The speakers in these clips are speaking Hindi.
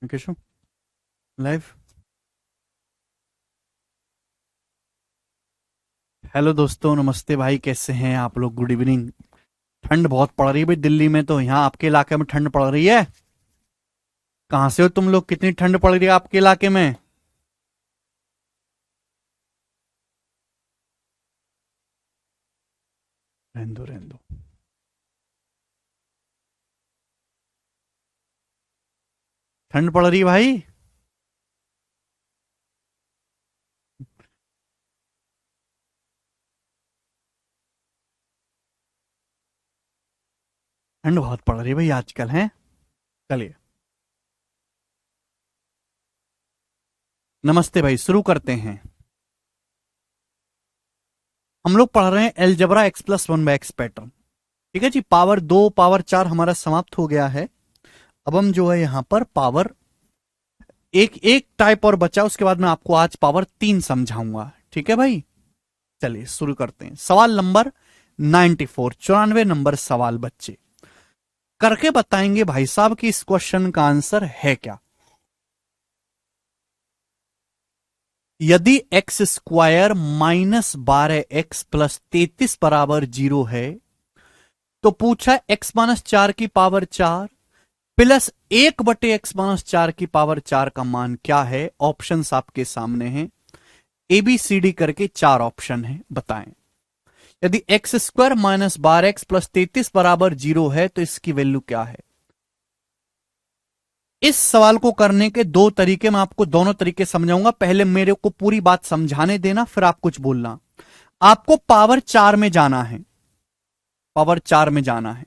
केशव लाइव। हेलो दोस्तों, नमस्ते भाई, कैसे हैं आप लोग? Good evening. ठंड बहुत पड़ रही है भाई दिल्ली में, तो यहाँ आपके इलाके में ठंड पड़ रही है? कहाँ से हो तुम लोग? कितनी ठंड पड़ रही है आपके इलाके में? रहने दो रहने दो। ठंड पड़ रही है भाई। ठंड बहुत पड़ रही है भाई आजकल है। चलिए, नमस्ते भाई, शुरू करते हैं। हम लोग पढ़ रहे हैं algebra x plus one by x pattern. ठीक है जी, पावर दो पावर चार हमारा समाप्त हो गया है। अब हम जो है यहाँ पर पावर एक एक टाइप और बचा, उसके बाद मैं आपको आज पावर तीन समझाऊंगा। ठीक है भाई, चलिए शुरू करते हैं। सवाल नंबर 94, 94 नंबर सवाल बच्चे करके बताएंगे भाई साहब कि इस क्वेश्चन का आंसर है क्या। यदि x square minus 12x plus 33 बराबर 0 है, तो पूछा एक्स माइनस 4 की पावर 4 प्लस 1/x-4 की पावर 4 का मान क्या है। ऑप्शंस आपके सामने हैं, ABCD करके चार ऑप्शन है, बताएं। यदि x square minus 12x plus 33 बराबर 0 है, तो इसकी वैल्यू क्या है। इस सवाल को करने के दो तरीके, मैं आपको दोनों तरीके समझाऊंगा। पहले मेरे को पूरी बात समझाने देना, फिर आप कुछ बोलना। आपको पावर चार में जाना है, पावर चार में जाना है।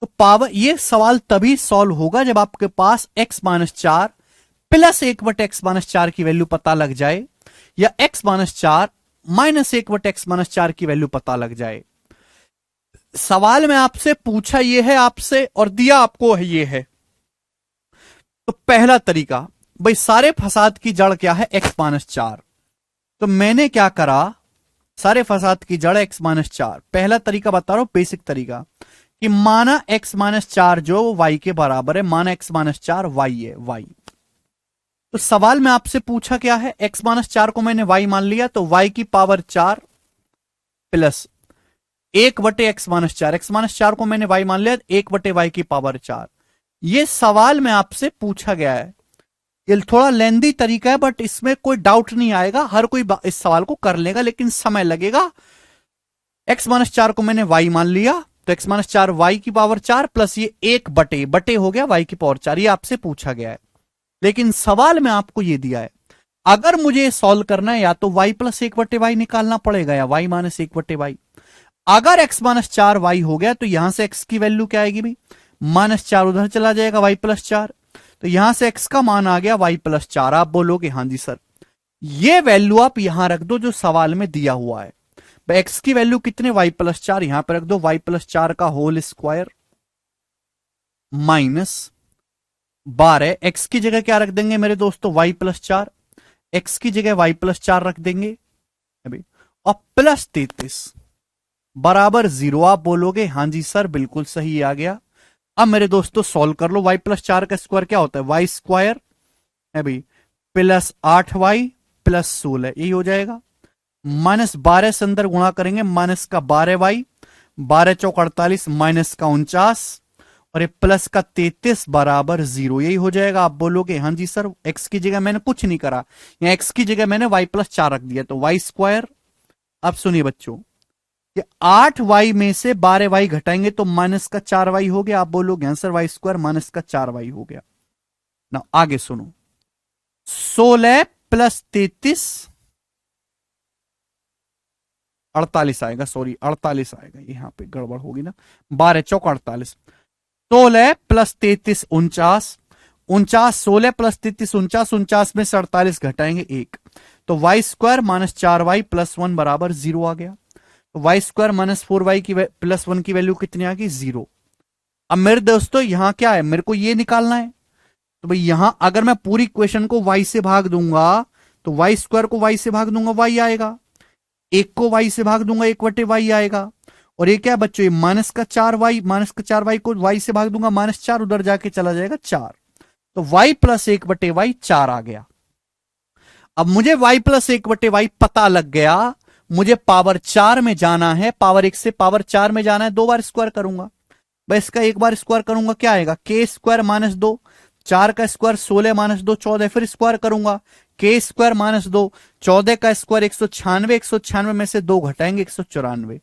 तो पावर, ये सवाल तभी सॉल्व होगा जब आपके पास एक्स माइनस चार प्लस 1/x-4 की वैल्यू पता लग जाए, या एक्स माइनस चार माइनस 1/x-4 की वैल्यू पता लग जाए। सवाल में आपसे पूछा यह है आपसे, और दिया आपको है ये है। तो पहला तरीका, भाई सारे फसाद की जड़ क्या है, एक्स माइनस चार। तो मैंने क्या करा, सारे फसाद की जड़ एक्स माइनस चार। पहला तरीका बता रहा हूं, बेसिक तरीका, कि माना एक्स माइनस चार जो वाई के बराबर है, माना एक्स माइनस चार वाई है, वाई। तो सवाल में आपसे पूछा क्या है, एक्स माइनस चार को मैंने वाई मान लिया, तो वाई की पावर चार प्लस 1/x-4, एक्स माइनस चार को मैंने वाई मान लिया, 1/y की पावर चार। ये सवाल में आपसे पूछा गया है। ये थोड़ा लेंदी तरीका है, बट इसमें कोई डाउट नहीं आएगा, हर कोई इस सवाल को कर लेगा, लेकिन समय लगेगा। एक्स माइनस चार को मैंने वाई मान लिया, तो एक्स माइनस चार वाई की पावर चार प्लस ये एक बटे बटे हो गया वाई की पावर चार। ये आपसे पूछा गया है, लेकिन सवाल में आपको ये दिया है। अगर मुझे सॉल्व करना है, या तो वाई प्लस 1/y निकालना पड़ेगा, या वाई माइनस 1/y। अगर एक्स माइनस चार वाई हो गया, तो यहां से एक्स की वैल्यू क्या आएगी भाई, माइनस चार उधर चला जाएगा, वाई प्लस चार। तो यहां से एक्स का मान आ गया वाई प्लस चार। आप बोलोगे हाँ जी सर, ये वैल्यू आप यहां रख दो जो सवाल में दिया हुआ है। एक्स की वैल्यू कितने, वाई प्लस चार, यहां पर रख दो वाई प्लस चार का होल स्क्वायर माइनस 12। एक्स की जगह क्या रख देंगे मेरे दोस्तों, वाई प्लस चार। एक्स की जगह वाई प्लस चार रख देंगे अभी, और प्लस 33 बराबर 0। आप बोलोगे हाँ जी सर, बिल्कुल सही आ गया। अब मेरे दोस्तों सॉल्व कर लो। वाई प्लस चार का स्क्वायर क्या होता है, वाई स्क्वायर है भाई प्लस 8y प्लस 16, यही हो जाएगा। माइनस 12 से अंदर गुणा करेंगे, माइनस का 12y, 12 चौक 48, माइनस का 49, और ये प्लस का 33 बराबर 0, यही हो जाएगा। आप बोलोगे हाँ जी सर, एक्स की जगह मैंने कुछ नहीं करा, यहाँ एक्स की जगह मैंने वाई प्लस चार रख दिया, तो वाई स्क्वायर। अब सुनिए बच्चों, ये 8y में से 12y घटाएंगे तो माइनस का 4y हो गया। आप बोलोगे आंसर वाई स्क्वायर माइनस का 4y हो गया ना। आगे सुनो, 16 प्लस 33 48 आएगा, सॉरी 48 आएगा, यहां पे गड़बड़ होगी ना। 12 चौक 48, 16 प्लस 33 49, 49 16 प्लस 33 49, 49 में से 48 घटाएंगे एक, तो Y square minus 4y plus 1 बराबर 0 आ गया। तो वाई स्क्वायर माइनस 4y की प्लस 1 की वैल्यू कितनी आ गई, 0। अब मेरे दोस्तों यहां क्या है, मेरे को ये निकालना है। तो भाई यहां अगर मैं पूरी इक्वेशन को y से भाग दूंगा, तो वाई स्क्वायर को y से भाग दूंगा y आएगा, एक को y से भाग दूंगा 1/y आएगा, और ये क्या है बच्चों, ये माइनस का 4y, माइनस का 4y को y से भाग दूंगा माइनस 4, उधर जाके चला जाएगा 4। तो y प्लस 1/y 4 आ गया। अब मुझे y प्लस 1/y पता लग गया, मुझे पावर 4 में जाना है, पावर 1 से पावर 4 में जाना है, 2 बार स्क्वायर करूंगा। बस इसका एक बार स्क्वायर करूंगा, क्या आएगा, k स्क्वायर माइनस 2, 4 का स्क्वायर 16 माइनस 2 14, फिर स्क्वायर करूंगा, k स्क्वायर माइनस 2, 14 का स्क्वायर 196, 196 में से 2 घटाएंगे 194,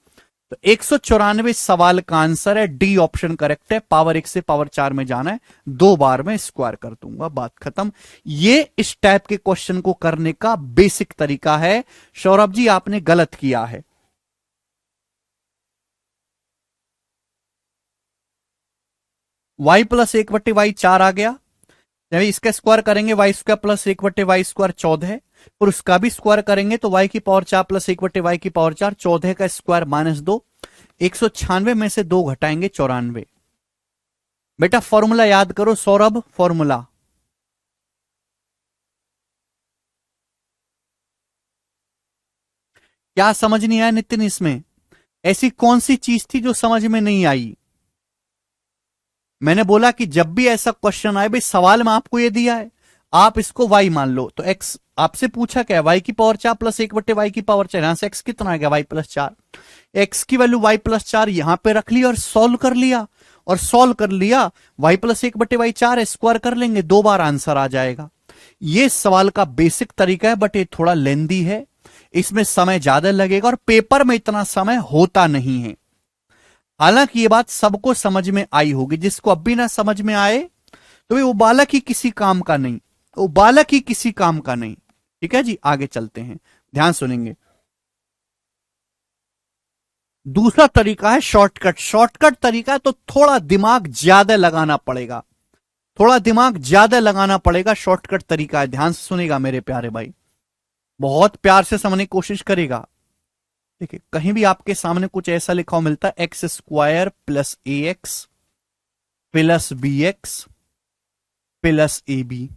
तो 194 सवाल का आंसर है, डी ऑप्शन करेक्ट है। पावर 1 से पावर 4 में जाना है, 2 बार में स्क्वायर कर दूंगा, बात खत्म। ये इस टाइप के क्वेश्चन को करने का बेसिक तरीका है। सौरभ जी आपने गलत किया है। y प्लस 1/y 4 आ गया, इसका स्क्वायर करेंगे y square plus 1/y square 14, और उसका भी स्क्वायर करेंगे तो y की पावर 4 प्लस 1/y की पावर 4, 14 का स्क्वायर माइनस 2, 196 में से 2 घटाएंगे 94। बेटा फॉर्मूला याद करो सौरभ, फॉर्मूला क्या समझ नहीं आया नितिन इसमें? ऐसी कौन सी चीज थी जो समझ में नहीं आई? मैंने बोला कि जब भी ऐसा क्वेश्चन आए, भाई सवाल में आपको ये दिया है, आप इसको y मान लो, तो x आपसे पूछा क्या है, y की पावर 4 प्लस 1/y की पावर 4, यहां से x कितना आ गया, y प्लस 4, x की वैल्यू y प्लस 4 यहां पे रख लिया और सॉल्व कर लिया, और सॉल्व कर लिया, y प्लस 1/y 4 है, स्क्वायर कर लेंगे, 2 बार आंसर आ जाएगा। ये सवाल का बेसिक तरीका है, बट ये थोड़ा लेंदी है, इसमें समय ज्यादा लगेगा और पेपर में इतना समय होता नहीं है। हालांकि ये बात सबको समझ में आई होगी, जिसको अब भी ना समझ में आए तो वो बालक ही किसी काम का नहीं, वो बालक ही किसी काम का नहीं। ठीक है जी, आगे चलते हैं, ध्यान सुनेंगे। दूसरा तरीका है शॉर्टकट। शॉर्टकट तरीका तो थोड़ा दिमाग ज्यादा लगाना पड़ेगा, थोड़ा दिमाग ज्यादा लगाना पड़ेगा, शॉर्टकट तरीका है। ध्यान से सुनेगा मेरे प्यारे भाई, बहुत प्यार से समझने की कोशिश करेगा। देखिए कहीं भी आपके सामने कुछ ऐसा लिखा हो मिलता है, x square plus a x plus b x plus a b,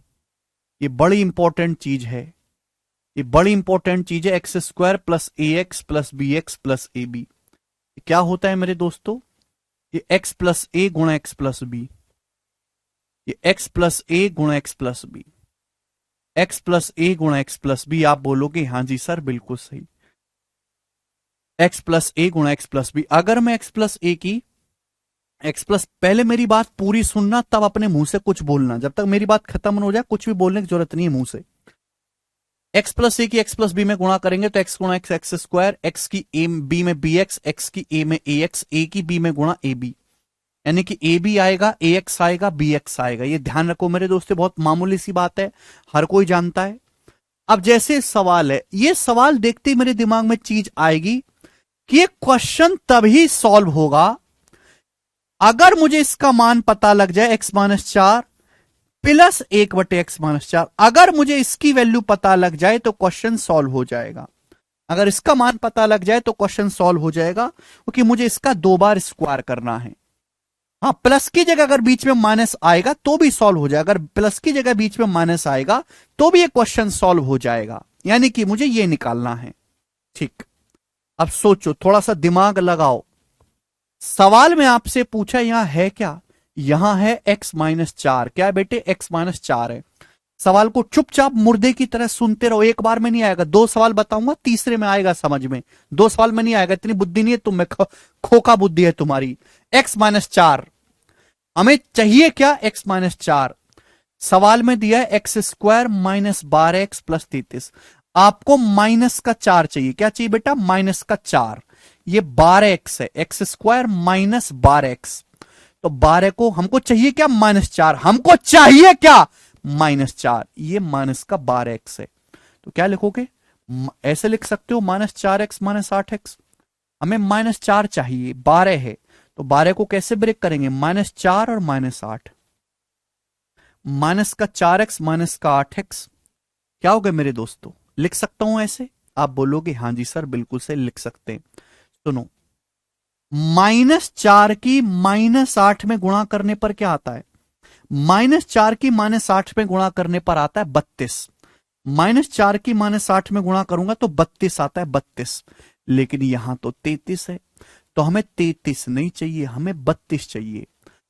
ये बड़ी इंपॉर्टेंट चीज है, ये बड़ी इंपॉर्टेंट चीज है। X square plus a x plus b x plus a b, क्या होता है मेरे दोस्तों, ये एक्स प्लस ए गुणा एक्स प्लस बी, ये एक्स प्लस ए गुणा x plus b, x plus a गुणा एक्स प्लस बी। आप बोलोगे हाँ जी सर बिल्कुल सही, एक्स प्लस ए गुणा एक्स प्लस बी। अगर मैं एक्स प्लस ए की एक्स प्लस, पहले मेरी बात पूरी सुनना, तब अपने मुंह से कुछ बोलना, जब तक मेरी बात खत्म न हो जाए कुछ भी बोलने की जरूरत नहीं है मुंह से। एक्स प्लस ए की एक्स प्लस बी में गुणा करेंगे तो एक्स गुणा एक्स एक्स स्क्वायर, एक्स की ए बी में बी एक्स, एक्स की ए में ए एक्स, ए की बी में गुणा ए बी, यानी कि ए बी आएगा, ए एक्स आएगा, बी एक्स आएगा। ये ध्यान रखो मेरे दोस्तों, बहुत मामूली सी बात है, हर कोई जानता है। अब जैसे सवाल है, ये सवाल देखते ही मेरे दिमाग में चीज आएगी कि ये क्वेश्चन तभी सॉल्व होगा अगर मुझे इसका मान पता लग जाए, x minus 4 plus 1/x minus 4। अगर मुझे इसकी वैल्यू पता लग जाए तो क्वेश्चन सॉल्व हो जाएगा। अगर इसका मान पता लग जाए तो क्वेश्चन सॉल्व हो जाएगा, क्योंकि मुझे इसका 2 बार स्क्वायर करना है। हाँ, प्लस की जगह अगर बीच में माइनस आएगा तो भी सॉल्व हो जाएगा, अगर प्लस की जगह बीच में माइनस आएगा तो भी ये क्वेश्चन सॉल्व हो जाएगा, यानी कि मुझे ये निकालना है। ठीक, अब सोचो, थोड़ा सा दिमाग लगाओ। सवाल में आपसे पूछा यहां है क्या, यहां है x माइनस 4, क्या है बेटे, x माइनस 4 है। सवाल को चुपचाप मुर्दे की तरह सुनते रहो, एक बार में नहीं आएगा, 2 सवाल बताऊंगा, तीसरे में आएगा समझ में, 2 सवाल में नहीं आएगा, इतनी बुद्धि नहीं है तुम में, खोखा बुद्धि है तुम्हारी। x माइनस 4 हमें चाहिए क्या, x माइनस 4 सवाल में दिया है x square minus 12x plus 33, आपको माइनस का 4 चाहिए। क्या चाहिए बेटा, माइनस का 4, ये 12x है, एक्स स्क्वायर माइनस 12x, तो 12 को हमको चाहिए क्या, माइनस 4, हमको चाहिए क्या, माइनस 4, ये माइनस का 12x है, तो क्या लिखोगे, ऐसे लिख सकते हो माइनस 4x माइनस 8x। हमें माइनस 4 चाहिए, 12 है, तो 12 को कैसे ब्रेक करेंगे, माइनस 4 और माइनस 8, माइनस का 4x माइनस का 8x, क्या हो गया मेरे दोस्तों, लिख सकता हूं ऐसे? आप बोलोगे हाँ जी सर बिल्कुल से लिख सकते हैं। सुनो, माइनस 4 की माइनस 8 में गुणा करने पर क्या आता है, माइनस 4 की माइनस 8 में गुणा करने पर आता है 32, माइनस 4 की माइनस 8 में गुणा करूंगा तो 32 आता है, 32, लेकिन यहां तो 33 है, तो हमें 33 नहीं चाहिए, हमें 32 चाहिए।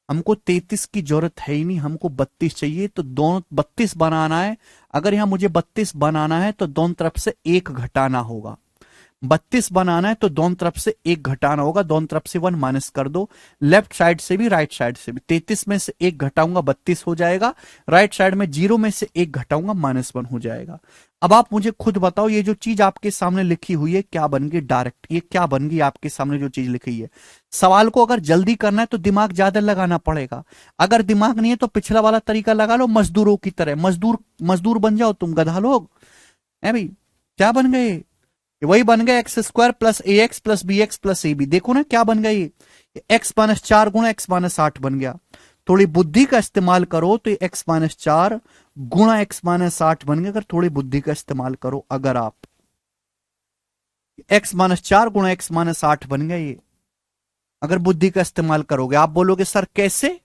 हमको 33 की जरूरत है ही नहीं, हमको 32 चाहिए, तो दोनों 32 बनाना है। अगर यहां मुझे 32 बनाना है तो दोनों तरफ से एक घटाना होगा। 32 बनाना है तो दोनों तरफ से एक घटाना होगा, दोनों तरफ से 1 माइनस कर दो, लेफ्ट साइड से भी राइट साइड से भी। 33 में से एक घटाऊंगा 32 हो जाएगा, राइट साइड में 0 में से एक घटाऊंगा -1 हो जाएगा। अब आप मुझे खुद बताओ, ये जो चीज आपके सामने लिखी हुई है क्या बन गई? डायरेक्ट ये क्या बन गई आपके सामने जो चीज लिखी है? सवाल को अगर जल्दी करना है तो दिमाग ज्यादा लगाना पड़ेगा, अगर दिमाग नहीं है तो पिछला वाला तरीका लगा लो, मजदूरों की तरह। मजदूर मजदूर बन जाओ तुम, गधा लोग है भाई। क्या बन गए? वही बन गया x² plus ax plus bx plus ab। देखो ना क्या बन गया, ये x-4 गुणा x-8 बन गया। थोड़ी बुद्धि का इस्तेमाल करो तो ये x-4 गुणा x-8 बन गया। अगर थोड़ी बुद्धि का इस्तेमाल करो, अगर आप x-4 गुणा x-8 बन गया ये, अगर बुद्धि का इस्तेमाल करोगे। आप बोलोगे सर कैसे?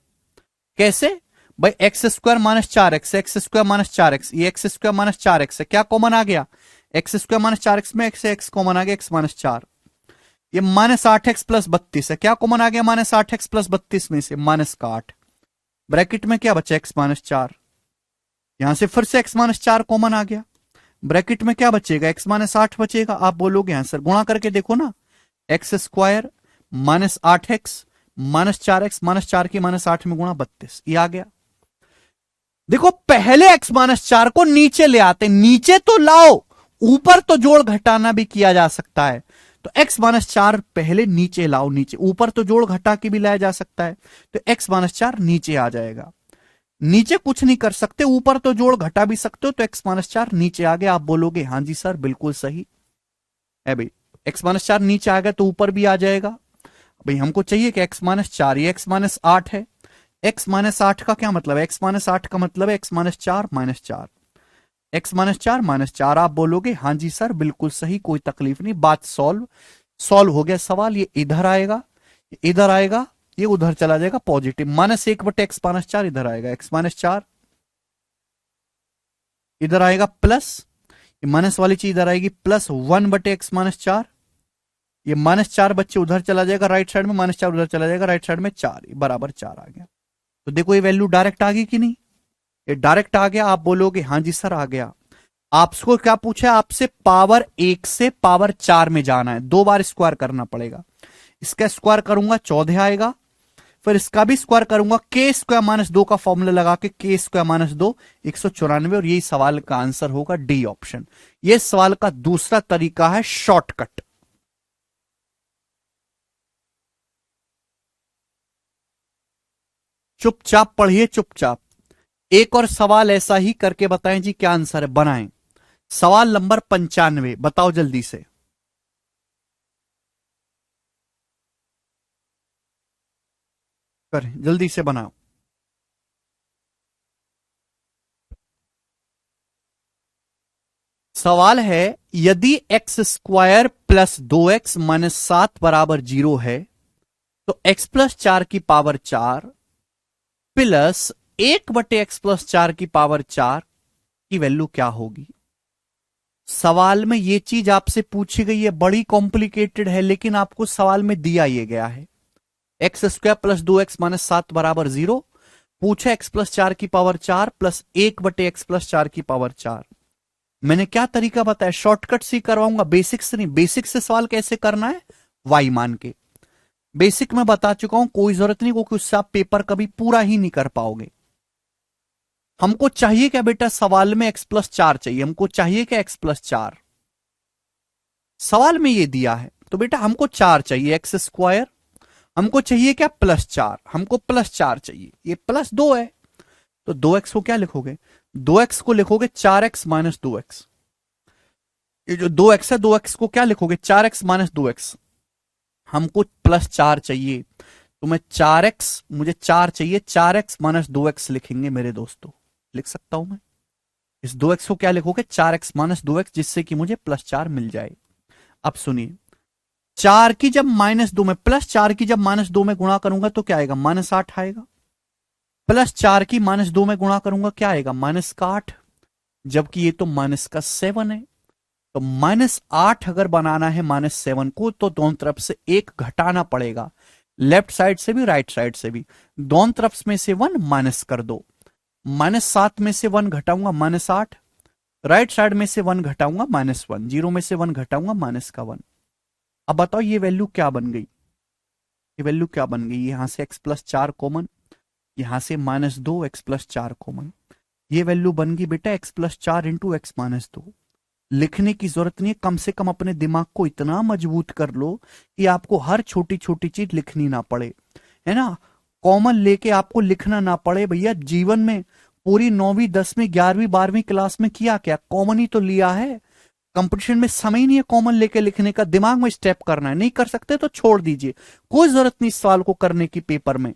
कैसे भाई? x² - 4x, x² - 4x, ये x² - 4x है, क्या कॉमन आ गया? x² - 4x में x कॉमन आ गया, x-4। ये -8x प्लस 32 है, क्या कॉमन आ गया -8x प्लस 32 में से? -8। ब्रैकेट में क्या बचा? x-4। यहां से फिर से x-4 कॉमन आ गया, ब्रैकेट में क्या बचेगा? x-8 बचेगा। आप बोलोगे आंसर गुणा करके देखो ना, x² - 8x -4x -4 की -8 में गुणा 32, ये आ गया। देखो पहले x-4 को नीचे ले आते, नीचे तो लाओ, ऊपर तो जोड़ घटाना भी किया जा सकता है। तो x-4 पहले नीचे लाओ, नीचे, ऊपर तो जोड़ घटा के भी लाया जा सकता है। तो x-4 नीचे आ जाएगा। नीचे कुछ नहीं कर सकते, ऊपर तो जोड़ घटा भी सकते हो, तो x-4 नीचे आ गया। आप बोलोगे हाँ जी सर बिल्कुल सही है भाई, x-4 नीचे आ गया तो ऊपर भी आ जाएगा। भाई हमको चाहिए कि x-4, ये x-8 है। x-8 का क्या मतलब है? x-8 का मतलब है x-4 -4, x-4 -4। आप बोलोगे हाँ जी सर बिल्कुल सही, कोई तकलीफ नहीं, बात सॉल्व हो गया सवाल। ये इधर आएगा, ये इधर आएगा, ये उधर चला जाएगा पॉजिटिव। -1/x-4 इधर आएगा, x-4 इधर आएगा प्लस, ये माइनस वाली चीज इधर आएगी +1/x-4। ये -4 बच्चे उधर चला जाएगा राइट साइड में, -4 उधर चला जाएगा राइट साइड में, 4 बराबर 4 आ गया। तो देखो ये वैल्यू डायरेक्ट आ गई कि नहीं? ये डायरेक्ट आ गया। आप बोलोगे हाँ जी सर आ गया। आपको क्या पूछा है? आपसे पावर 1 से पावर 4 में जाना है, 2 बार स्क्वायर करना पड़ेगा। इसका स्क्वायर करूंगा 14 आएगा, फिर इसका भी स्क्वायर करूंगा, k² - 2 का फॉर्मूला लगा के, k² - 2 194। और यही सवाल का आंसर होगा डी ऑप्शन। यह सवाल का दूसरा तरीका है शॉर्टकट। चुपचाप पढ़िए, चुपचाप। एक और सवाल ऐसा ही करके बताएं जी क्या आंसर है, बनाएं। सवाल नंबर 95, बताओ जल्दी से। करें जल्दी से, बनाओ। सवाल है, यदि x² प्लस 2x माइनस 7 बराबर 0 है, तो x प्लस 4 की पावर 4 प्लस 1/x प्लस 4 की पावर 4 की वैल्यू क्या होगी? सवाल में ये चीज आपसे पूछी गई है, बड़ी कॉम्प्लिकेटेड है, लेकिन आपको सवाल में दिया ये गया है। x² प्लस 2x माइनस 7 बराबर 0, पूछा x प्लस 4 की पावर 4 प्लस 1/x प्लस 4 की पावर 4। मैंने क्या तरीका बताया? शॉर्टकट से करवाऊंगा, बेसिक से नहीं। बेसिक से सवाल कैसे करना है? y मान के। बेसिक में बता चुका हूं, कोई जरूरत नहीं, क्योंकि उससे आप पेपर कभी पूरा ही नहीं कर पाओगे। हमको चाहिए क्या बेटा? सवाल में x प्लस 4 चाहिए, हमको चाहिए क्या? x प्लस 4 सवाल में ये दिया है, तो बेटा हमको 4 चाहिए, x²। हमको चाहिए क्या? +4, हमको +4 चाहिए, ये +2 है, तो 2x को क्या लिखोगे? 2x को लिखोगे 4x माइनस 2x। ये जो 2x है, 2x को क्या लिखोगे? 4x minus 2x। हमको +4 चाहिए, तो मैं 4x, मुझे 4 चाहिए, 4x माइनस 2x लिखेंगे मेरे दोस्तों। लिख सकता हूं मैं इस 2x को क्या लिखोगे? 4x माइनस 2x, जिससे कि मुझे +4 मिल जाए। अब सुनिए, 4 की जब -2 में, +4 की जब -2 में गुणा करूंगा तो क्या आएगा? -8 आएगा। +4 की -2 में गुणा करूंगा क्या आएगा? -8। जबकि ये तो -7 है, तो -8 अगर बनाना है -7 को, तो दोनों तरफ से एक घटाना पड़ेगा। लेफ्ट साइड से भी राइट साइड से भी, दोनों तरफ में से 1 माइनस कर दो। -7 में से 1 घटाऊंगा -8, राइट साइड में से 1 घटाऊंगा -1, 0 में से 1 घटाऊंगा -1। अब बताओ ये वैल्यू क्या बन गई, ये वैल्यू क्या बन गई? यहां से x+4 कॉमन, यहां से -2 x+4 कॉमन, ये वैल्यू बन गई बेटा x+4 इंटू x-2। लिखने की जरूरत नहीं है, कम से कम अपने दिमाग को इतना मजबूत कर लो कि आपको हर छोटी छोटी चीज लिखनी ना पड़े, है ना। कॉमन लेके आपको लिखना ना पड़े। भैया जीवन में पूरी 9वीं 10वीं 11वीं 12वीं क्लास में किया क्या? कॉमन ही तो लिया है। कंपटीशन में समय ही नहीं है कॉमन लेके लिखने का, दिमाग में स्टेप करना है। नहीं कर सकते तो छोड़ दीजिए, कोई जरूरत नहीं इस सवाल को करने की पेपर में।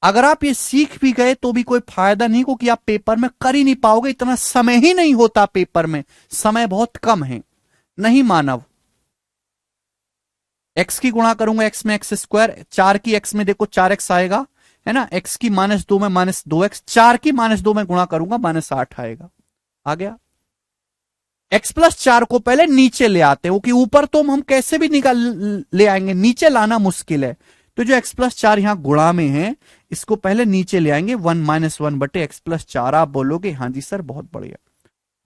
अगर आप ये सीख भी गए तो भी कोई फायदा नहीं, क्योंकि आप पेपर में कर ही नहीं पाओगे, इतना समय ही नहीं होता पेपर में, समय बहुत कम है। नहीं मानव, x की गुणा करूंगा x में x², 4 की x में देखो 4x आएगा, है ना। x की -2 में -2x, 4 की -2 में गुणा करूंगा -8 आएगा। आ गया। x+4 को पहले नीचे ले आते हो कि ऊपर तो हम कैसे भी निकाल ले आएंगे, नीचे लाना मुश्किल है। तो जो x+4 यहां गुणा में है, इसको पहले नीचे ले आएंगे। 1 - 1 बटे x+4। आप बोलोगे हाँ जी सर बहुत बढ़िया,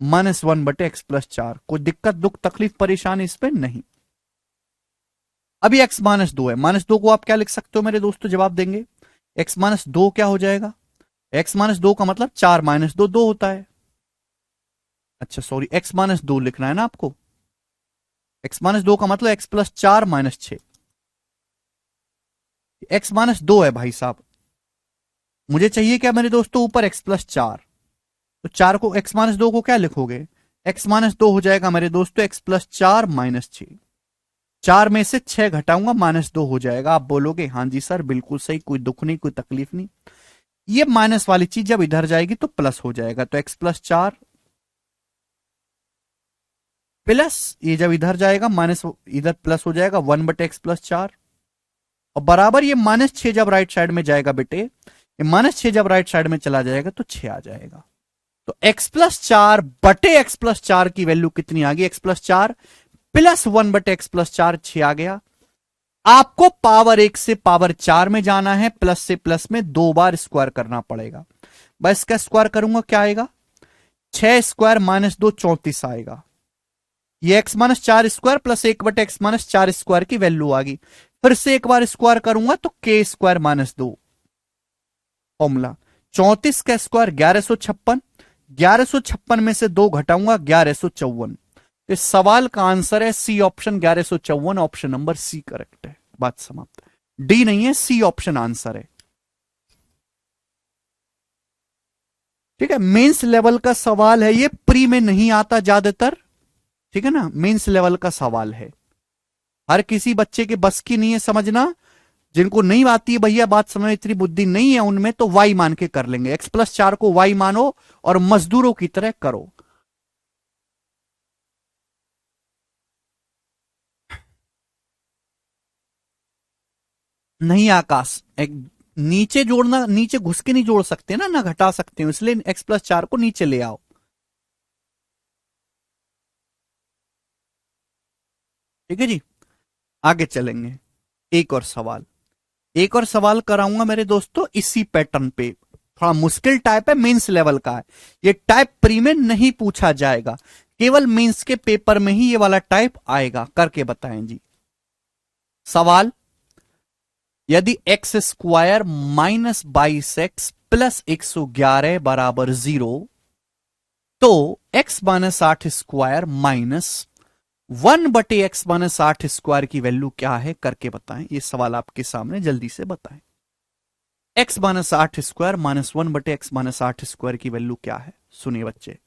-1 बटे x+4। कोई दिक्कत दुख तकलीफ परेशानी इस पे नहीं। अभी x-2 है, -2 को आप क्या लिख सकते हो मेरे दोस्तों, जवाब देंगे। x-2 क्या हो जाएगा? x-2 का मतलब 4 - 2 2 होता है। अच्छा सॉरी, x-2 लिखना है ना आपको। x-2 का मतलब x+4 -6। x-2 है भाई साहब, मुझे चाहिए क्या मेरे दोस्तों ऊपर x+4। तो 4 को x-2 को क्या लिखोगे? x-2 हो जाएगा मेरे दोस्तों x+4 -6। 4 में से 6 घटाऊंगा -2 हो जाएगा। आप बोलोगे हाँ जी सर बिल्कुल सही, कोई दुख नहीं कोई तकलीफ नहीं। ये माइनस वाली चीज जब इधर जाएगी तो प्लस हो जाएगा। तो x+4 प्लस, ये जब इधर जाएगा माइनस, इधर प्लस हो जाएगा 1 बटे x+4। और बराबर ये -6 जब राइट साइड में जाएगा बेटे, ये -6 जब राइट साइड में चला जाएगा तो 6 आ जाएगा। तो x+4 बटे x+4 की वैल्यू कितनी आ गई? x+4 प्लस 1 बटे x+4, 6 आ गया। आपको पावर 1 से पावर 4 में जाना है, प्लस से प्लस में 2 बार स्क्वायर करना पड़ेगा। बस इसका स्क्वायर करूंगा क्या आएगा? 6 स्क्वायर -2 34 आएगा। ये x-4 स्क्वायर प्लस 1 बटे x-4 स्क्वायर की वैल्यू आ गई। फिर से एक बार स्क्वायर करूंगा तो k स्क्वायर -2 फॉर्मूला। 34 का स्क्वायर 1156, 1156 में से 2 घटाऊंगा 1154। इस सवाल का आंसर है C option 1154। Option number C correct है, बात समाप्त है। डी नहीं है, सी ऑप्शन आंसर है। ठीक है, मेंस लेवल का सवाल है ये, प्री में नहीं आता ज्यादातर। ठीक है ना, मेंस लेवल का सवाल है, हर किसी बच्चे के बस की नहीं है समझना। जिनको नहीं आती है भैया बात समझ, इतनी बुद्धि नहीं है उनमें, तो वाई मान के कर लेंगे। x+4 को वाई मानो और मजदूरों की तरह करो। नहीं आकाश, एक नीचे जोड़ना, नीचे घुस के नहीं जोड़ सकते ना, ना घटा सकते हो, इसलिए x+4 को नीचे ले आओ। ठीक है जी, आगे चलेंगे। एक और सवाल, एक और सवाल कराऊंगा मेरे दोस्तों इसी पैटर्न पे। थोड़ा मुश्किल टाइप है, मेंस लेवल का है ये टाइप, प्री में नहीं पूछा जाएगा, केवल मेंस के पेपर में ही ये वाला टाइप आएगा। करके बताएं जी। सवाल, यदि x² -22x प्लस 111 बराबर 0, तो x-8² -1 बटे x-8² की वैल्यू क्या है? करके बताएं। ये सवाल आपके सामने, जल्दी से बताएं। x-8² -1 बटे x-8² की वैल्यू क्या है? सुनिए बच्चे,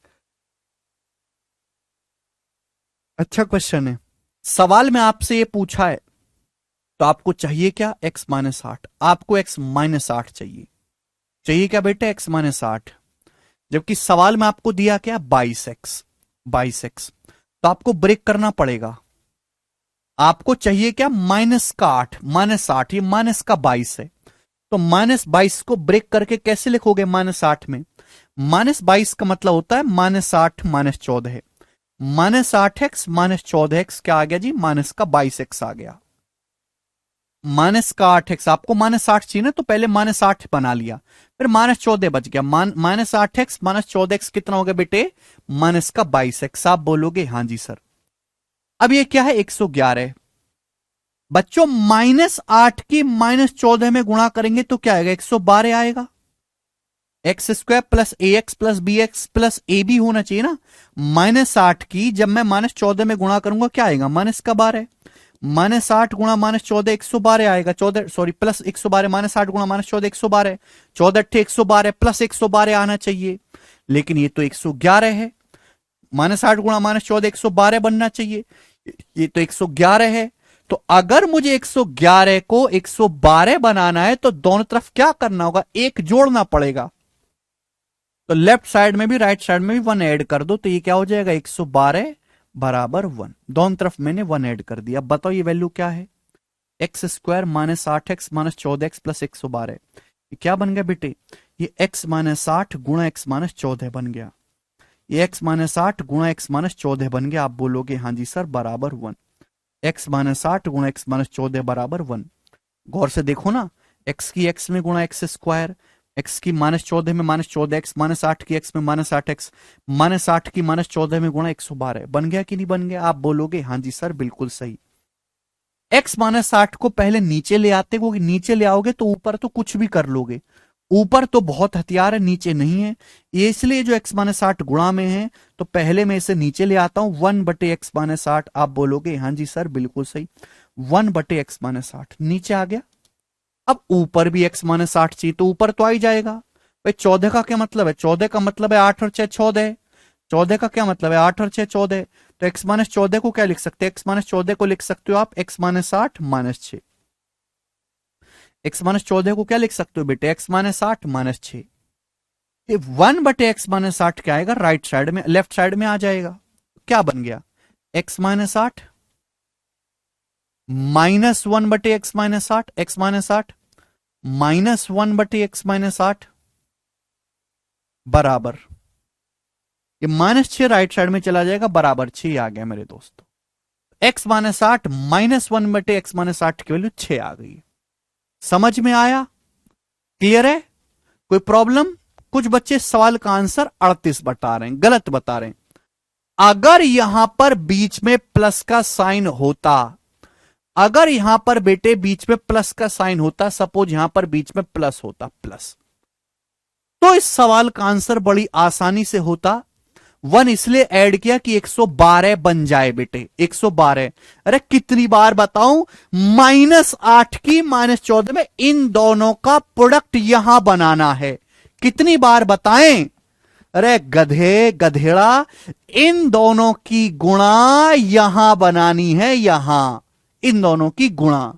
अच्छा क्वेश्चन है। सवाल में आपसे ये पूछा है तो आपको चाहिए क्या? x-8। आपको x-8 चाहिए। चाहिए क्या बेटे? x-8। जबकि सवाल में आपको दिया क्या? 22x। 22x तो आपको ब्रेक करना पड़ेगा। आपको चाहिए क्या? -8, -8, ये -22 है। तो -22 को ब्रेक करके कैसे लिखोगे? -8 में -22 का मतलब होता है -8 -14 है। -8x -14x क्या आ गया जी? -22x आ गया। माइनस का 8x, आपको -8 चाहिए ना, तो पहले -8 बना लिया, फिर -14 बच गया। -8x -14x कितना हो गया बेटे? -22x। आप बोलोगे हाँ जी सर। अब ये क्या है? 111। बच्चों -8 की -14 में गुणा करेंगे तो क्या आएगा? 112 आएगा। x² plus ax plus bx plus ab होना चाहिए ना। -8 की जब मैं -14 में गुणा करूंगा क्या आएगा? -12। -8 गुणा -14 112 आएगा। 14 सॉरी प्लस 112, -8 गुणा -14 112, 14 112 प्लस 112 आना चाहिए, लेकिन ये तो 111 है। -8 गुणा -14 112 बनना चाहिए, ये तो 111 है। तो अगर मुझे 111 को 112 बनाना है तो दोनों तरफ क्या करना होगा? एक जोड़ना पड़ेगा। तो लेफ्ट साइड में भी राइट साइड में भी 1 ऐड कर दो, तो ये क्या हो जाएगा? 112 बराबर 1। दोनों तरफ मैंने 1 ऐड कर दिया। बताओ ये वैल्यू क्या है? x² -8x -14x plus 112। ये क्या बन गया बेटे? ये x -8 गुणा x -14 बन गया। ये x -8 गुणा x -14 बन गया। आप बोलोगे हाँ जी सर बराबर 1। x -8 गुणा x -14 बराबर 1। गौर से देखो ना, x की x में गुणा x², x की -14 में -14x, -8 की x में -8x, -8 की -14 में गुणा 112। बन गया कि नहीं बन गया? आप बोलोगे हाँ जी सर बिल्कुल सही। x -8 को पहले नीचे ले आते, क्योंकि नीचे ले आओगे तो ऊपर तो कुछ भी कर लोगे, ऊपर तो बहुत हथियार है, नीचे नहीं है। ये इसलिए जो x -8 गुणा में है, तो पहले मैं इसे नीचे ले आता हूं 1/x -8। आप बोलोगे हाँ जी सर बिल्कुल सही, 1/x -8 नीचे आ गया। अब ऊपर भी x -8 चाहिए, तो ऊपर तो आ ही जाएगा भाई। 14 का क्या मतलब है? 14 का मतलब है 8 और 6 14। 14 का क्या मतलब है? 8 और 6 14। तो x -14 को क्या लिख सकते हैं? x -14 को लिख सकते हो आप x -8 -6। x -14 को क्या लिख सकते हो बेटे? x -8 -6। ये 1/x -8 क्या आएगा? राइट साइड में, लेफ्ट साइड में आ जाएगा। क्या बन गया? x -8 -1/x -8, x -8 -1/x -8 बराबर, ये -6 राइट साइड में चला जाएगा, बराबर 6 आ गया मेरे दोस्तों। x -8 -1/x -8 की वैल्यू 6 आ गई। समझ में आया? क्लियर है? कोई प्रॉब्लम? कुछ बच्चे सवाल का आंसर 38 बता रहे हैं, गलत बता रहे हैं। अगर यहां पर बीच में प्लस का साइन होता, अगर यहां पर बेटे बीच में प्लस का साइन होता, सपोज यहां पर बीच में प्लस होता, प्लस, तो इस सवाल का आंसर बड़ी आसानी से होता। 1 इसलिए ऐड किया कि 112 बन जाए बेटे, 112। अरे कितनी बार बताऊं? -8 की -14 में इन दोनों का प्रोडक्ट यहां बनाना है। कितनी बार बताएं? अरे गधे गधेड़ा, इन दोनों की गुणा यहां बनानी है, यहां इन दोनों की गुणा।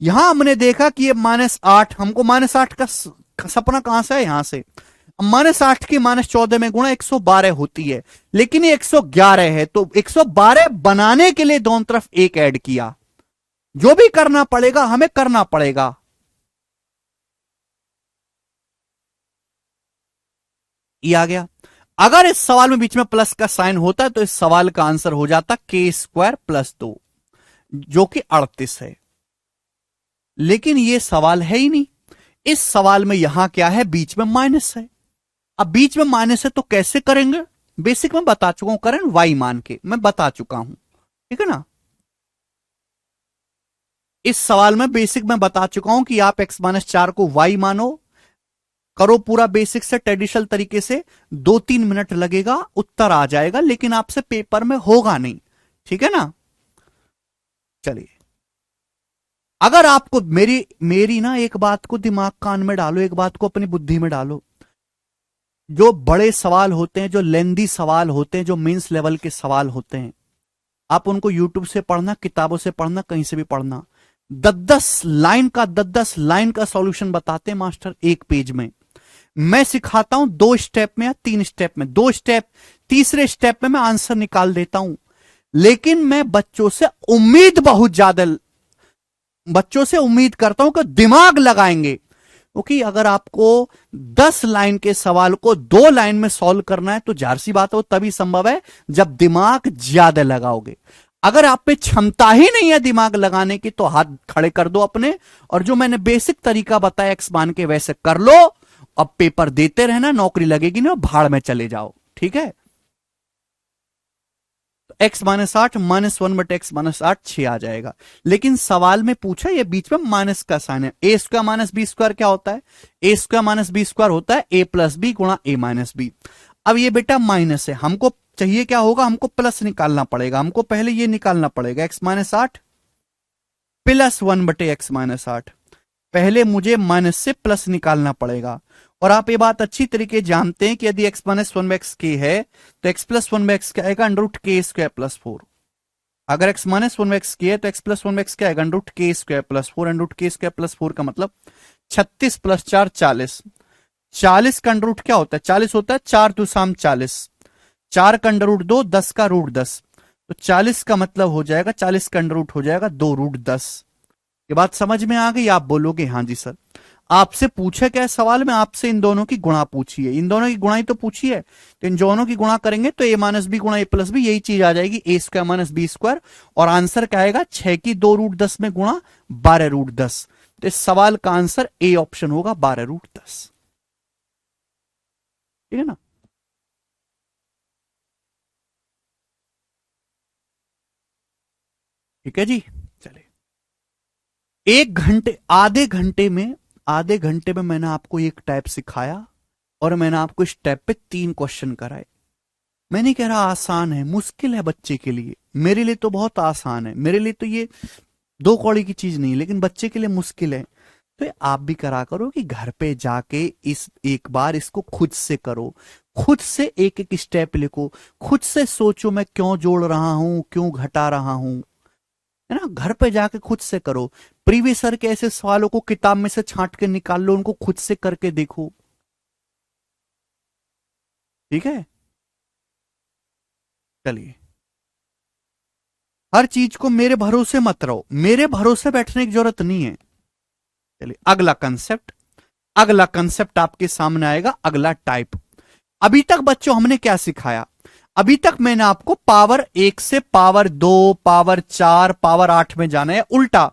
यहां हमने देखा कि ये -8, हमको -8 का सपना कहां से है? यहां से। -8 की -14 में गुणा 112 होती है, लेकिन ये 111 है, तो 112 बनाने के लिए दोनों तरफ एक ऐड किया। जो भी करना पड़ेगा हमें करना पड़ेगा। ये आ गया। अगर इस सवाल में बीच में प्लस का साइन होता तो इस सवाल का आंसर हो जाता k² + 2, जो कि 38 है। लेकिन यह सवाल है ही नहीं। इस सवाल में यहां क्या है? बीच में माइनस है। अब बीच में माइनस है तो कैसे करेंगे? बेसिक में बता चुका हूं, करंट y मान के मैं बता चुका हूं, ठीक है ना। इस सवाल में बेसिक में बता चुका हूं कि आप x -4 को y मानो, करो पूरा बेसिक से ट्रेडिशनल तरीके से, 2-3 मिनट लगेगा, उत्तर आ जाएगा, लेकिन आपसे पेपर में होगा नहीं, ठीक है ना। चलिए, अगर आपको मेरी मेरी ना एक बात को दिमाग कान में डालो, एक बात को अपनी बुद्धि में डालो। जो बड़े सवाल होते हैं, जो लेंदी सवाल होते हैं, जो मेंस लेवल के सवाल होते हैं, आप उनको यूट्यूब से पढ़ना, किताबों से पढ़ना, कहीं से भी पढ़ना। 10-10 लाइन का 10-10 लाइन का सॉल्यूशन बताते हैं मास्टर एक पेज में। मैं सिखाता हूं 2 स्टेप में या 3 स्टेप में, 2 स्टेप, तीसरे स्टेप में मैं आंसर निकाल देता हूं। लेकिन मैं बच्चों से उम्मीद बहुत ज्यादा, बच्चों से उम्मीद करता हूं कि दिमाग लगाएंगे। क्योंकि अगर आपको 10 लाइन के सवाल को 2 लाइन में सॉल्व करना है तो जाहिर सी बात है वो तभी संभव है जब दिमाग ज्यादा लगाओगे। अगर आप पे क्षमता ही नहीं है दिमाग लगाने की तो हाथ खड़े कर दो अपने, और जो मैंने बेसिक तरीका बताया एक्स मान के वैसे कर लो। अब पेपर देते रहना, नौकरी लगेगी ना, भाड़ में चले जाओ, ठीक है। एक्स माइनस 8 -1/(x-8) 6 आ जाएगा। लेकिन सवाल में पूछा ये बीच में माइनस का साइन है। ए स्क्वायर माइनस बी स्क्वायर क्या होता है? ए स्क्वायर माइनस बी स्क्वायर होता है ए प्लस बी गुणा ए माइनस बी। अब ये बेटा माइनस है, हमको चाहिए क्या होगा, हमको प्लस निकालना पड़ेगा। हमको पहले ये निकालना पड़ेगा (x-8) प्लस 1/(x-8). पहले मुझे माइनस से प्लस निकालना पड़ेगा। और आप ये बात अच्छी तरीके जानते हैं कि यदि x माइनस 1/x है तो x प्लस 1/x क्या आएगा, √k² + 4। अगर x माइनस 1/x है तो x प्लस 1/x क्या आएगा, √k² + 4। √k² + 4 का मतलब 36 + 4 40। 40 का अंडर रूट क्या होता है, 40 होता है, 4 2 40। 4 का अंडर रूट 2, 10 का रूट 10। तो 40 का मतलब हो जाएगा, 40 का अंडर रूट हो जाएगा 2√10। ये बात समझ में आ गई? आप बोलोगे हाँ जी सर। आपसे पूछा क्या है सवाल में, आपसे इन दोनों की गुणा पूछी है, इन दोनों की गुणा ही तो पूछी है। तो इन दोनों की गुणा करेंगे तो a माइनस बी गुणा a प्लस बी, यही चीज आ जाएगी a² माइनस बी स्क्वायर। और आंसर क्या आएगा, 6 की 2√10 में गुणा 12√10। तो इस सवाल का आंसर ए ऑप्शन होगा 12√10। ठीक है ना। ठीक है जी, चलिए। आधे घंटे में मैंने आपको एक टाइप सिखाया और मैंने आपको इस टाइप पे 3 क्वेश्चन कराए। मैं नहीं कह रहा आसान है, मुश्किल है बच्चे के लिए। मेरे लिए तो बहुत आसान है, मेरे लिए तो ये 2 कौड़ी की चीज नहीं है, लेकिन बच्चे के लिए मुश्किल है। तो आप भी करा करो कि घर पे जाके इस एक बार इसको खुद से करो, खुद से एक एक स्टेप लिखो, खुद से सोचो मैं क्यों जोड़ रहा हूं, क्यों घटा रहा हूं, है ना। घर पे जाके खुद से करो। प्रीवियस सर के ऐसे सवालों को किताब में से छांट के निकाल लो, उनको खुद से करके देखो, ठीक है। चलिए, हर चीज को मेरे भरोसे मत रहो, मेरे भरोसे बैठने की जरूरत नहीं है। चलिए अगला कंसेप्ट आपके सामने आएगा, अगला टाइप। अभी तक बच्चों हमने क्या सिखाया, अभी तक मैंने आपको पावर 1 से पावर 2, पावर 4, पावर 8 में जाना है। उल्टा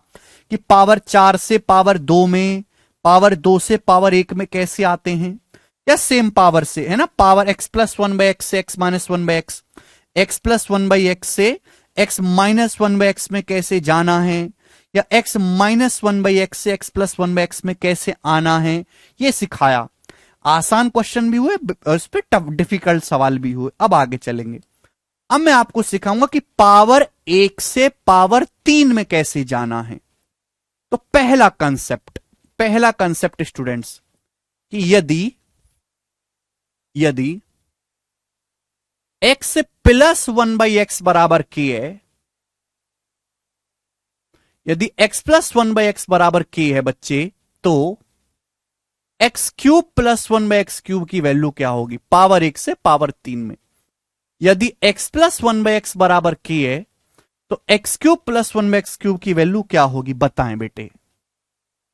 कि पावर 4 से पावर 2 में, पावर 2 से पावर 1 में कैसे आते हैं, या सेम पावर से, है ना। पावर x प्लस 1/x से x minus 1/x, x plus 1/x से x माइनस 1/x में कैसे जाना है, या x माइनस 1/x से x प्लस 1/x में कैसे आना है, ये सिखाया। आसान क्वेश्चन भी हुए, उस पर टफ डिफिकल्ट सवाल भी हुए। अब आगे चलेंगे। अब मैं आपको सिखाऊंगा कि पावर 1 से पावर 3 में कैसे जाना है। तो पहला कंसेप्ट स्टूडेंट्स, कि यदि x प्लस 1/x बराबर k है, यदि x प्लस 1/x बराबर k है बच्चे, तो x³ प्लस 1/x³ की वैल्यू क्या होगी पावर 1 से पावर 3 में। यदि x प्लस 1/x बराबर k है तो x³ प्लस 1/x³ की वैल्यू क्या होगी, बताएं बेटे।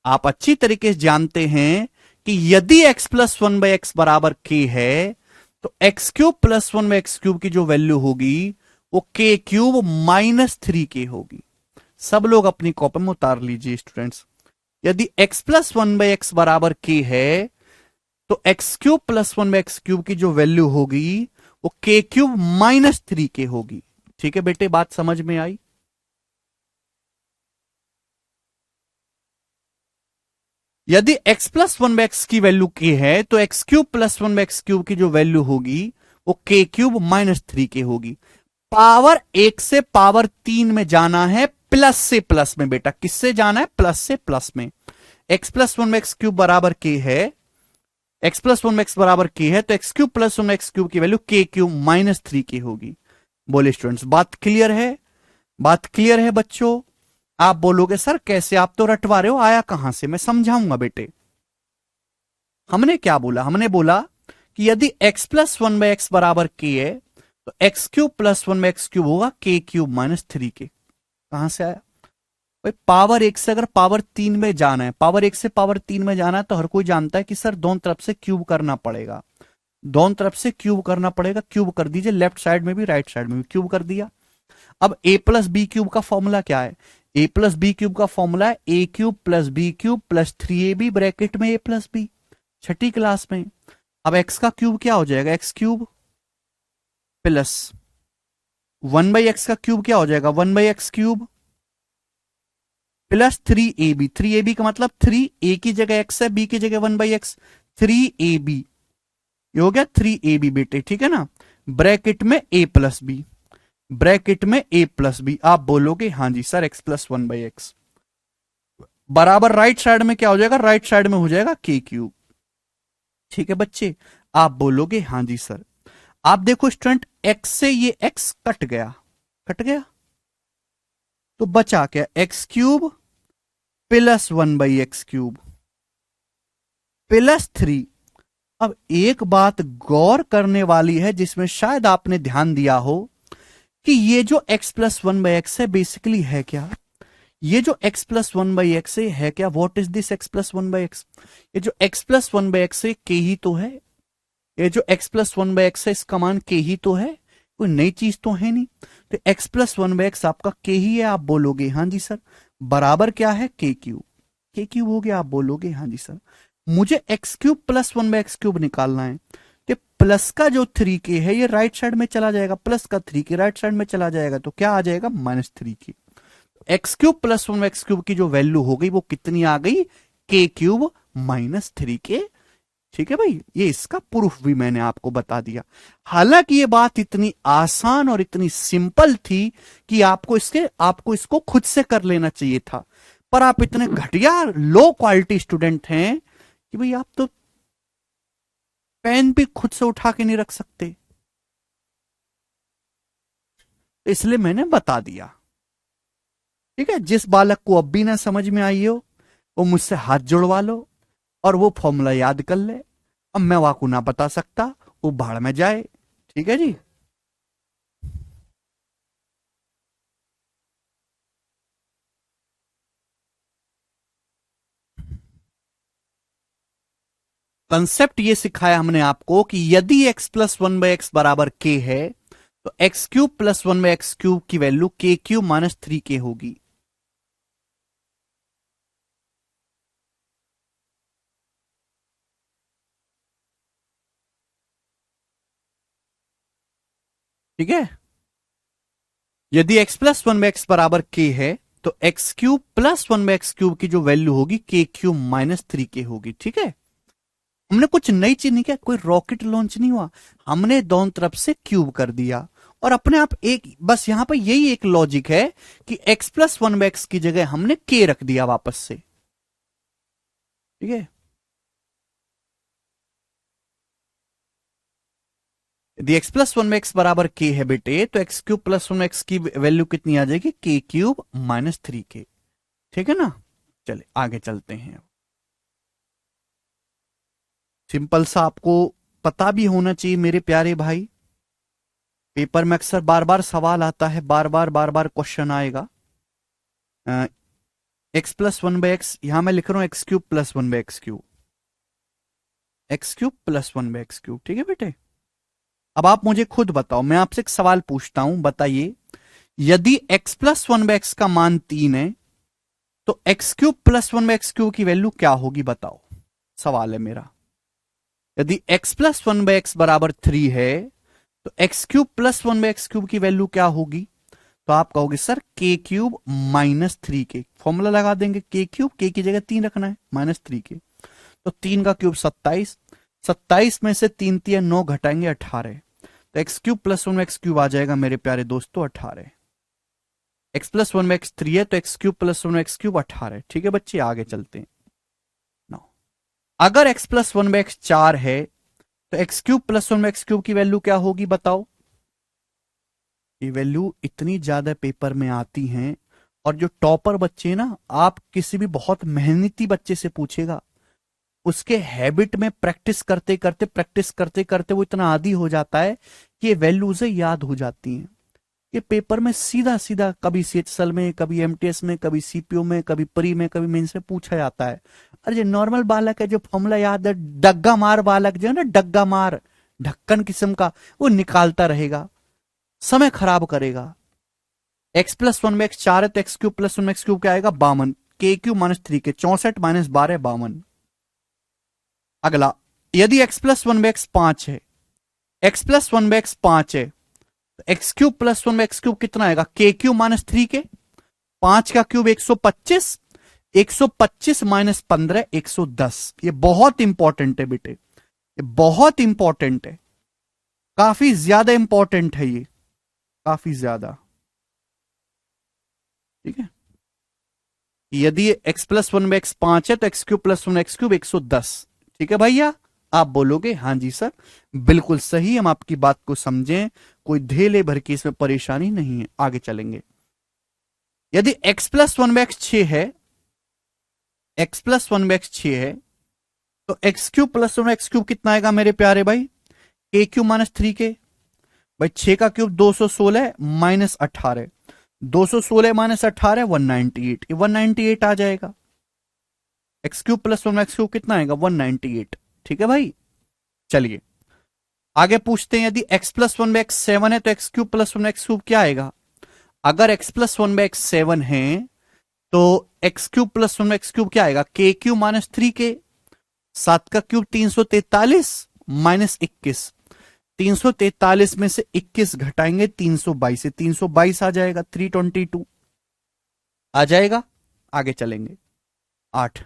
आप अच्छी तरीके से जानते हैं कि यदि x प्लस 1/x बराबर k है तो x³ प्लस 1/x³ की जो वैल्यू होगी वो k³ माइनस 3k होगी। सब लोग अपनी कॉपी में उतार लीजिए स्टूडेंट्स। यदि x प्लस 1/x बराबर k है तो x³ प्लस 1/x³ की जो वैल्यू होगी वो k³ माइनस 3k होगी। ठीक है बेटे, बात समझ में आई। यदि x प्लस 1/x की वैल्यू k है तो x³ प्लस 1/x³ की जो वैल्यू होगी वो k³ माइनस 3k होगी। पावर 1 से पावर 3 में जाना है प्लस से प्लस में बेटा, किससे जाना है, प्लस से प्लस में। x प्लस 1/x³ बराबर k है, x प्लस 1/x बराबर k है तो x³ प्लस 1/x³ की वैल्यू k³ माइनस 3k होगी। बोले स्टूडेंट्स, बात क्लियर है? बात क्लियर है बच्चों? आप बोलोगे सर कैसे, आप तो रटवा रहे हो, आया कहां से, मैं समझाऊंगा बेटे। हमने क्या बोला, हमने बोला कि यदि x प्लस 1/x बराबर k है तो x³ प्लस 1/x³ होगा k³ माइनस 3k। कहां से आया भाई पावर एक से अगर पावर 3 में जाना है, पावर एक से पावर 3 में जाना है, तो हर कोई जानता है कि सर दोनों तरफ से क्यूब करना पड़ेगा, दोनों तरफ से क्यूब करना पड़ेगा। क्यूब कर दीजिए, लेफ्ट साइड में भी राइट साइड में भी क्यूब कर दिया। अब ए प्लस बी क्यूब का फॉर्मूला क्या है? ए प्लस बी क्यूब का फॉर्मूला है a cube plus b cube plus 3ab bracket में ए प्लस बी, छठी क्लास में। अब एक्स का क्यूब क्या हो जाएगा? एक्स क्यूब प्लस 1/x का क्यूब क्या हो जाएगा? 1/x cube plus 3ab। 3ab का मतलब 3 ए की जगह x है, b की जगह 1/x, 3ab ये हो गया 3ab बेटे, ठीक है ना। ब्रैकेट में a प्लस बी, ब्रैकेट में a प्लस बी। आप बोलोगे हाँ जी सर x प्लस 1/x बराबर राइट साइड में क्या हो जाएगा? राइट साइड में हो जाएगा k क्यूब। ठीक है बच्चे, आप बोलोगे हाँ जी सर। आप देखो स्टूडेंट, x से ये x कट गया, कट गया, तो बचा क्या? x cube plus 1/x cube plus 3। अब एक बात गौर करने वाली है जिसमें शायद आपने ध्यान दिया हो कि ये जो x प्लस 1/x है बेसिकली है क्या? ये जो x प्लस 1/x है क्या? What is this x plus 1/x? ये जो x प्लस 1/x है k ही तो है। ये जो x प्लस 1/x है इसका मान k ही तो है, कोई नई चीज तो है नहीं। तो x प्लस 1/x आपका k ही है। आप बोलोगे हाँ जी सर। बराबर क्या है? k cube. k क्यूब हो गया, आप बोलोगे हाँ जी सर। मुझे x cube plus 1/x cube निकालना है। तो प्लस का जो 3k है ये राइट साइड में चला जाएगा, प्लस का 3k राइट साइड में चला जाएगा, तो क्या आ जाएगा? -3k। X cube plus 1/x cube की जो वैल्यू हो गई वो कितनी आ गई? k cube -3k। ठीक है भाई, ये इसका प्रूफ भी मैंने आपको बता दिया। हालांकि ये बात इतनी आसान और इतनी सिंपल थी कि आपको इसको खुद से कर लेना चाहिए था, पर आप इतने घटिया लो क्वालिटी स्टूडेंट हैं कि भाई आप तो पेन भी खुद से उठा के नहीं रख सकते, इसलिए मैंने बता दिया। ठीक है, जिस बालक को अब भी ना समझ में आई हो वो मुझसे हाथ जुड़वा लो और वो फॉर्मूला याद कर ले। अब मैं वाकू ना बता सकता, वो भाड़ में जाए। ठीक है जी। कंसेप्ट ये सिखाया हमने आपको कि यदि x प्लस 1/x बराबर k है तो x cube plus 1/x cube की वैल्यू k क्यूब -3k होगी। ठीक है, यदि x प्लस 1/x बराबर k है तो x cube plus 1/x cube की जो वैल्यू होगी k क्यूब -3k होगी। ठीक है, हमने कुछ नई चीज नहीं किया, कोई रॉकेट लॉन्च नहीं हुआ, हमने दोनों तरफ से क्यूब कर दिया और अपने आप एक, बस यहां पर यही एक लॉजिक है कि x प्लस 1/x की जगह हमने k रख दिया वापस से। ठीक है, यदि x प्लस 1/x बराबर k है बेटे तो x क्यूब प्लस 1x की वैल्यू कितनी आ जाएगी? k cube -3k। ठीक है ना, चले आगे चलते हैं। सिंपल सा आपको पता भी होना चाहिए मेरे प्यारे भाई, पेपर में अक्सर बार बार सवाल आता है, बार बार क्वेश्चन आएगा। एक्स प्लस 1/x, यहां मैं लिख रहा हूं x cube plus 1/x cube, x cube plus 1/x cube. ठीक है बेटे, अब आप मुझे खुद बताओ, मैं आपसे एक सवाल पूछता हूं, बताइए यदि x प्लस 1/x का मान 3 है तो x cube plus 1/x cube की वैल्यू क्या होगी? बताओ, सवाल है मेरा। यदि x प्लस 1/x बराबर 3 है तो x cube plus 1/x cube की वैल्यू क्या होगी? तो आप कहोगे sir k cube -3k। Formula लगा देंगे, k क्यूब, k की जगह 3 रखना है, -3k, तो 3 का क्यूब 27, 27 में से 3 3 9 घटाएंगे 18, तो x cube plus 1/x cube आ जाएगा मेरे प्यारे दोस्तों 18। एक्स प्लस 1/x 3 है तो x cube plus 1/x cube 18। ठीक है बच्चे, आगे चलते हैं। नाउ अगर x प्लस 1/x 4 है तो x cube plus 1/x cube की वैल्यू क्या होगी? बताओ। ये वैल्यू इतनी ज्यादा पेपर में आती हैं और जो टॉपर बच्चे ना, आप किसी भी बहुत मेहनती बच्चे से पूछेगा, उसके हैबिट में प्रैक्टिस करते करते वो इतना आदी हो जाता है कि ये वैल्यू उसे याद हो जाती हैं। ये पेपर में सीधा सीधा कभी सीएचएसएल में, कभी एमटीएस में, कभी सीपीयू में, कभी प्री में, कभी मेंस में पूछा जाता है। अरे जो नॉर्मल बालक है, जो फॉर्मूला याद है, डग्गा मार बालक जो है ना, डग्गा मार ढक्कन किस्म का, वो निकालता रहेगा, समय खराब करेगा। एक्स प्लस वन में एक्स 4 है तो एक्स क्यूब प्लस वन में एक्स क्यूब क्या आएगा 52, के क्यूब माइनस 3 के 64 माइनस 12 52। अगला, यदि एक्स प्लस वन में एक्स 5 है, एक्स प्लस वन में एक्स 5 है तो एक्स क्यूब प्लस वन में एक्स क्यूब कितना आएगा के क्यूब माइनस 3 के, 5 का क्यूब 125, 125 माइनस 15 110। ये बहुत इंपॉर्टेंट है बेटे, ये बहुत इंपॉर्टेंट है, काफी ज्यादा इंपॉर्टेंट है ये, काफी ज्यादा। ठीक है, यदि एक्स प्लस वन में एक्स 5 है तो x cube plus one x cube 110। ठीक है भैया, आप बोलोगे हाँ जी सर बिल्कुल सही, हम आपकी बात को समझें, कोई धेले भर की इसमें परेशानी नहीं है। आगे चलेंगे, यदि x प्लस वन में एक्स 6 है, x प्लस वन में एक्स 6 है तो x cube plus one x cube कितना आएगा मेरे प्यारे भाई, के क्यूब माइनस 3 के। भाई 6 का क्यूब 216 माइनस 18, 216 माइनस 18 198, ये 198 आ जाएगा। X cube plus one x cube कितना आएगा 198। ठीक है भाई, चलिए आगे पूछते हैं, यदि x प्लस वन में एक्स 7 है तो x cube plus one x cube क्या आएगा। अगर x प्लस वन में एक्स 7 है तो एक्स क्यूब प्लस वन में एक्स क्यूब क्या आएगा के क्यूब माइनस 3 के, 7 का क्यूब 343 माइनस 21, 343 में से 21 घटाएंगे 322 से, 322 आ जाएगा, 322 आ जाएगा। आगे चलेंगे, 8,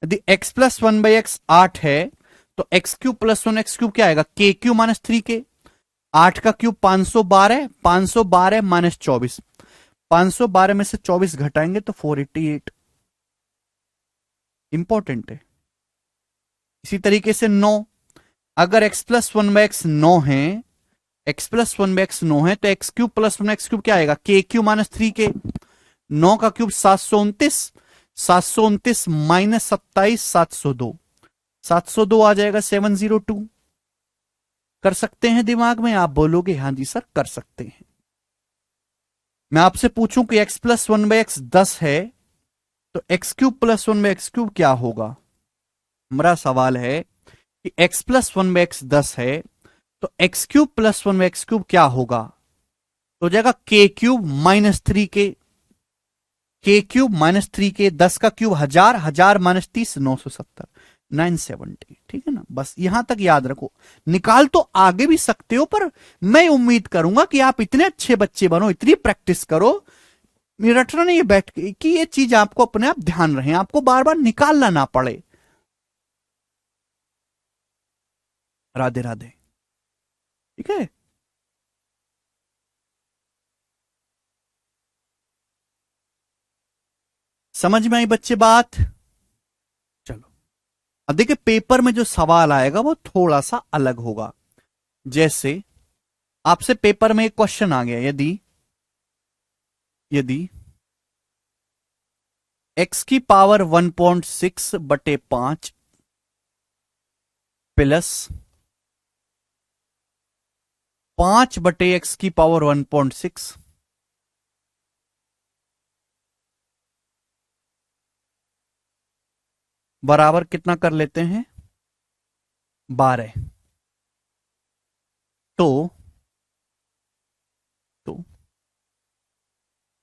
यदि x plus one by x 8 है तो x cube plus one x cube क्या आएगा के क्यूब माइनस 3 के, 8 का क्यूब 512, 512 माइनस 24, 512 में से 24 घटाएंगे तो 488, इंपॉर्टेंट है। इसी तरीके से 9, अगर x plus one by x 9 है, x plus one by x 9 है तो x cube plus one x cube क्या आएगा के क्यूब माइनस 3 के, 9 का क्यूब 729, 729 माइनस 27 702, 702 आ जाएगा 702। कर सकते हैं दिमाग में, आप बोलोगे हाँ जी सर कर सकते हैं। मैं आपसे पूछूं कि x plus one by x 10 है तो x cube plus one by x cube क्या होगा। हमारा सवाल है कि x plus one by x 10 है तो x cube plus one by x cube क्या होगा, तो हो जाएगा के क्यूब माइनस 3 के, के क्यूब माइनस 3 के, 10 का क्यूब 1000, 1000 माइनस 30 970, 970। ठीक है ना, बस यहां तक याद रखो। निकाल तो आगे भी सकते हो पर मैं उम्मीद करूंगा कि आप इतने अच्छे बच्चे बनो, इतनी प्रैक्टिस करो, रटना नहीं बैठ के, कि ये चीज आपको अपने आप ध्यान रहे, आपको बार बार निकालना ना पड़े। राधे राधे। ठीक है, समझ में आई बच्चे बात। चलो अब देखिए, पेपर में जो सवाल आएगा वो थोड़ा सा अलग होगा। जैसे आपसे पेपर में एक क्वेश्चन आ गया, यदि यदि x की पावर 1.6 बटे 5 प्लस 5 बटे x की पावर 1.6 बराबर कितना कर लेते हैं 12, तो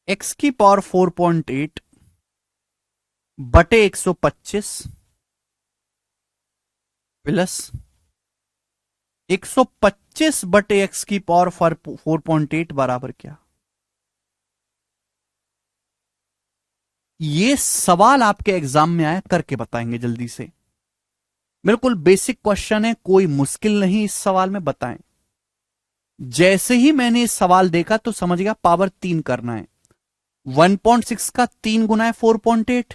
x की पावर 4.8 बटे 125 प्लस 125 बटे x की पावर 4.8 बराबर क्या। ये सवाल आपके एग्जाम में आया, करके बताएंगे जल्दी से। बिल्कुल बेसिक क्वेश्चन है, कोई मुश्किल नहीं इस सवाल में, बताएं। जैसे ही मैंने इस सवाल देखा तो समझ गया पावर 3 करना है, 1.6 का 3 गुना है 4.8,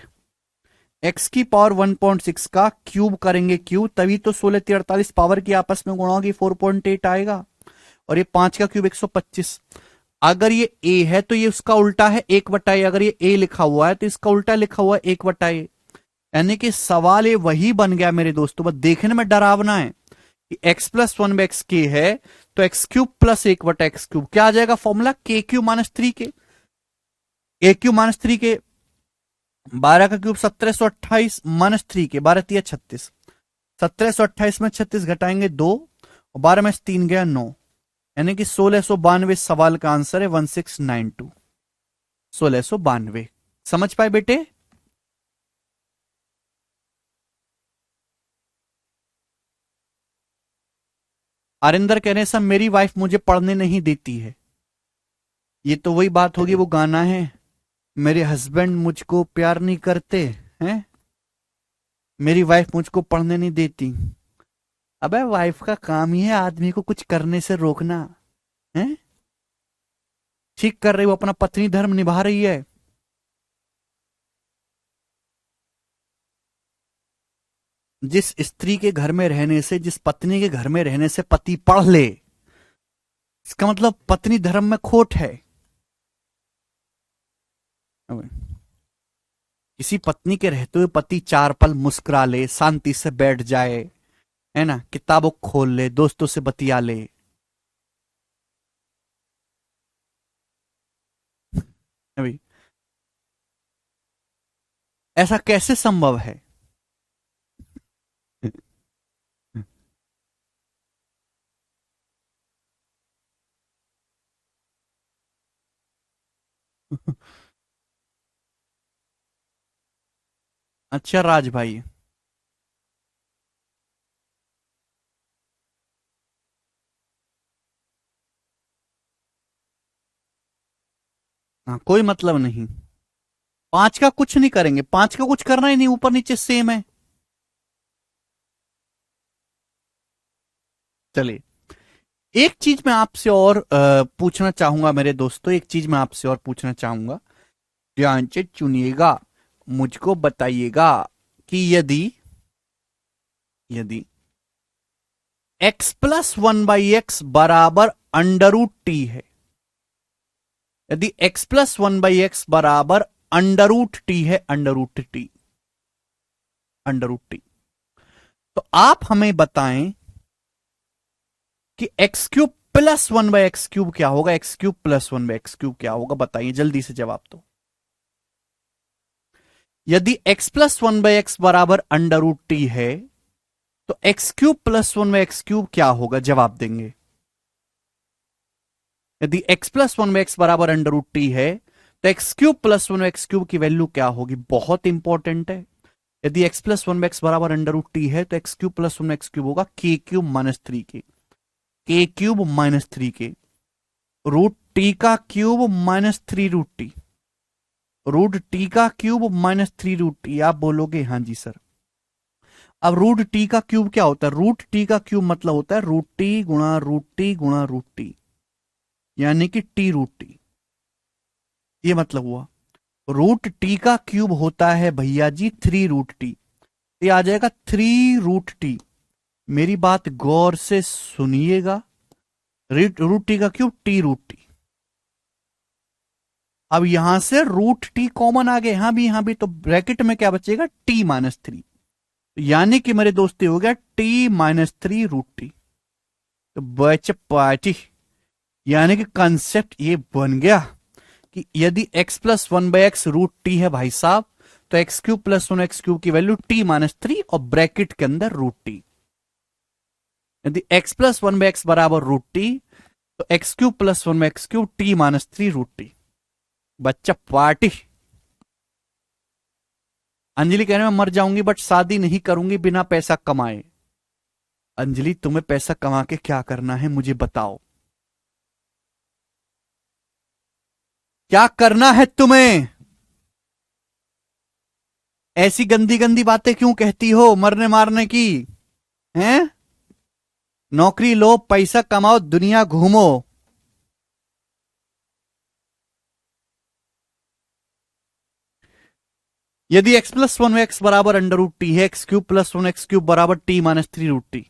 x की पावर 1.6 का क्यूब करेंगे क्यूब, तभी तो 16 48 पावर की आपस में गुणा होगी 4.8 आएगा, और ये 5 का क्यूब 125। अगर ये a है तो ये उसका उल्टा है 1/a, अगर ये a लिखा हुआ है तो इसका उल्टा लिखा हुआ है 1/a, यानी कि सवाल ये वही बन गया मेरे दोस्तों, बस देखने में डरावना है कि x plus one by x k है, तो एक्स क्यूब प्लस एक बटा एक्स क्यूब क्या आ जाएगा फॉर्मूला, के क्यूब माइनस थ्री के। ए क्यूब माइनस थ्री के 12 का क्यूब 1728 माइनस थ्री के 12 तिया 36, 1728 में 36 घटाएंगे 2 और 12 में 3 गया 9, यानी कि 1692 सवाल का आंसर है 1692, 1692। समझ पाए बेटे? अरिंदर कह रहे हैं सर मेरी वाइफ मुझे पढ़ने नहीं देती है। ये तो वही बात होगी, वो गाना है, मेरे हस्बैंड मुझको प्यार नहीं करते हैं, मेरी वाइफ मुझको पढ़ने नहीं देती। अबे वाइफ का काम ही है आदमी को कुछ करने से रोकना है। ठीक कर रही, वो अपना पत्नी धर्म निभा रही है। जिस स्त्री के घर में रहने से, जिस पत्नी के घर में रहने से पति पढ़ ले, इसका मतलब पत्नी धर्म में खोट है। किसी पत्नी के रहते हुए पति चार पल मुस्कुरा ले, शांति से बैठ जाए, है ना, किताबों खोल ले, दोस्तों से बतिया ले। अभी ऐसा कैसे संभव है? अच्छा राज भाई। हाँ कोई मतलब नहीं, पांच का कुछ नहीं करेंगे, पांच का कुछ करना ही नहीं, ऊपर नीचे सेम है। चलिए, एक चीज मैं आपसे और पूछना चाहूंगा मेरे दोस्तों, एक चीज मैं आपसे और पूछना चाहूंगा, ध्यान से चुनिएगा, मुझको बताइएगा कि यदि यदि x plus one by x बराबर अंडर रूट टी है, यदि x plus one by x बराबर अंडर रूट टी है, under root t, under root t, तो आप हमें बताएं कि x cube plus one by x cube क्या होगा, x cube plus one by x cube क्या होगा, बताइए जल्दी से जवाब दो। यदि x plus one by x बराबर अंडर रूट टी है, तो x cube plus one by x cube क्या होगा, जवाब देंगे। यदि x plus one by x बराबर अंडर रूट टी है, तो x cube plus one x cube की वैल्यू क्या होगी, बहुत इंपॉर्टेंट है। यदि x प्लस वन एक्स बराबर अंडर रूट टी है, तो x cube plus one x cube होगा के क्यूब माइनस थ्री के क्यूब माइनस थ्री के, रूट टी का cube minus three root t, root t का cube minus three root t. आप बोलोगे हाँ जी सर। अब रूट टी का क्यूब क्या होता है, रूट टी का क्यूब मतलब होता है रूट टी गुणा रूट टी गुणा रूट टी, यानी कि टी रूट टी, ये मतलब हुआ। रूट टी का क्यूब होता है भैया जी थ्री रूट टी, ये आ जाएगा थ्री रूट टी। मेरी बात गौर से सुनिएगा, रूट टी का क्यूब टी रूट टी। अब यहां से रूट टी कॉमन आ गए, यहां भी तो ब्रैकेट में क्या बचेगा, टी माइनस थ्री, यानी कि मेरे दोस्ती हो गया t minus three root t. तो बच पार्टी, यानी कि कंसेप्ट ये बन गया कि यदि x plus one by x root t है भाई साहब, तो x cube plus one x cube की वैल्यू टी माइनस थ्री और ब्रैकेट के अंदर रूट टी। यदि x plus one by x बराबर रूट टी, तो x cube plus one by x cube t minus three root t. बच्चा पार्टी। अंजलि कहने में मर जाऊंगी बट शादी नहीं करूंगी बिना पैसा कमाए। अंजलि तुम्हें पैसा कमा के क्या करना है मुझे बताओ, क्या करना है तुम्हें? ऐसी गंदी गंदी बातें क्यों कहती हो मरने मारने की, हैं? नौकरी लो, पैसा कमाओ, दुनिया घूमो। यदि x प्लस वन एक्स बराबर अंडर रूट टी है, x cube plus one x cube बराबर t minus three root t.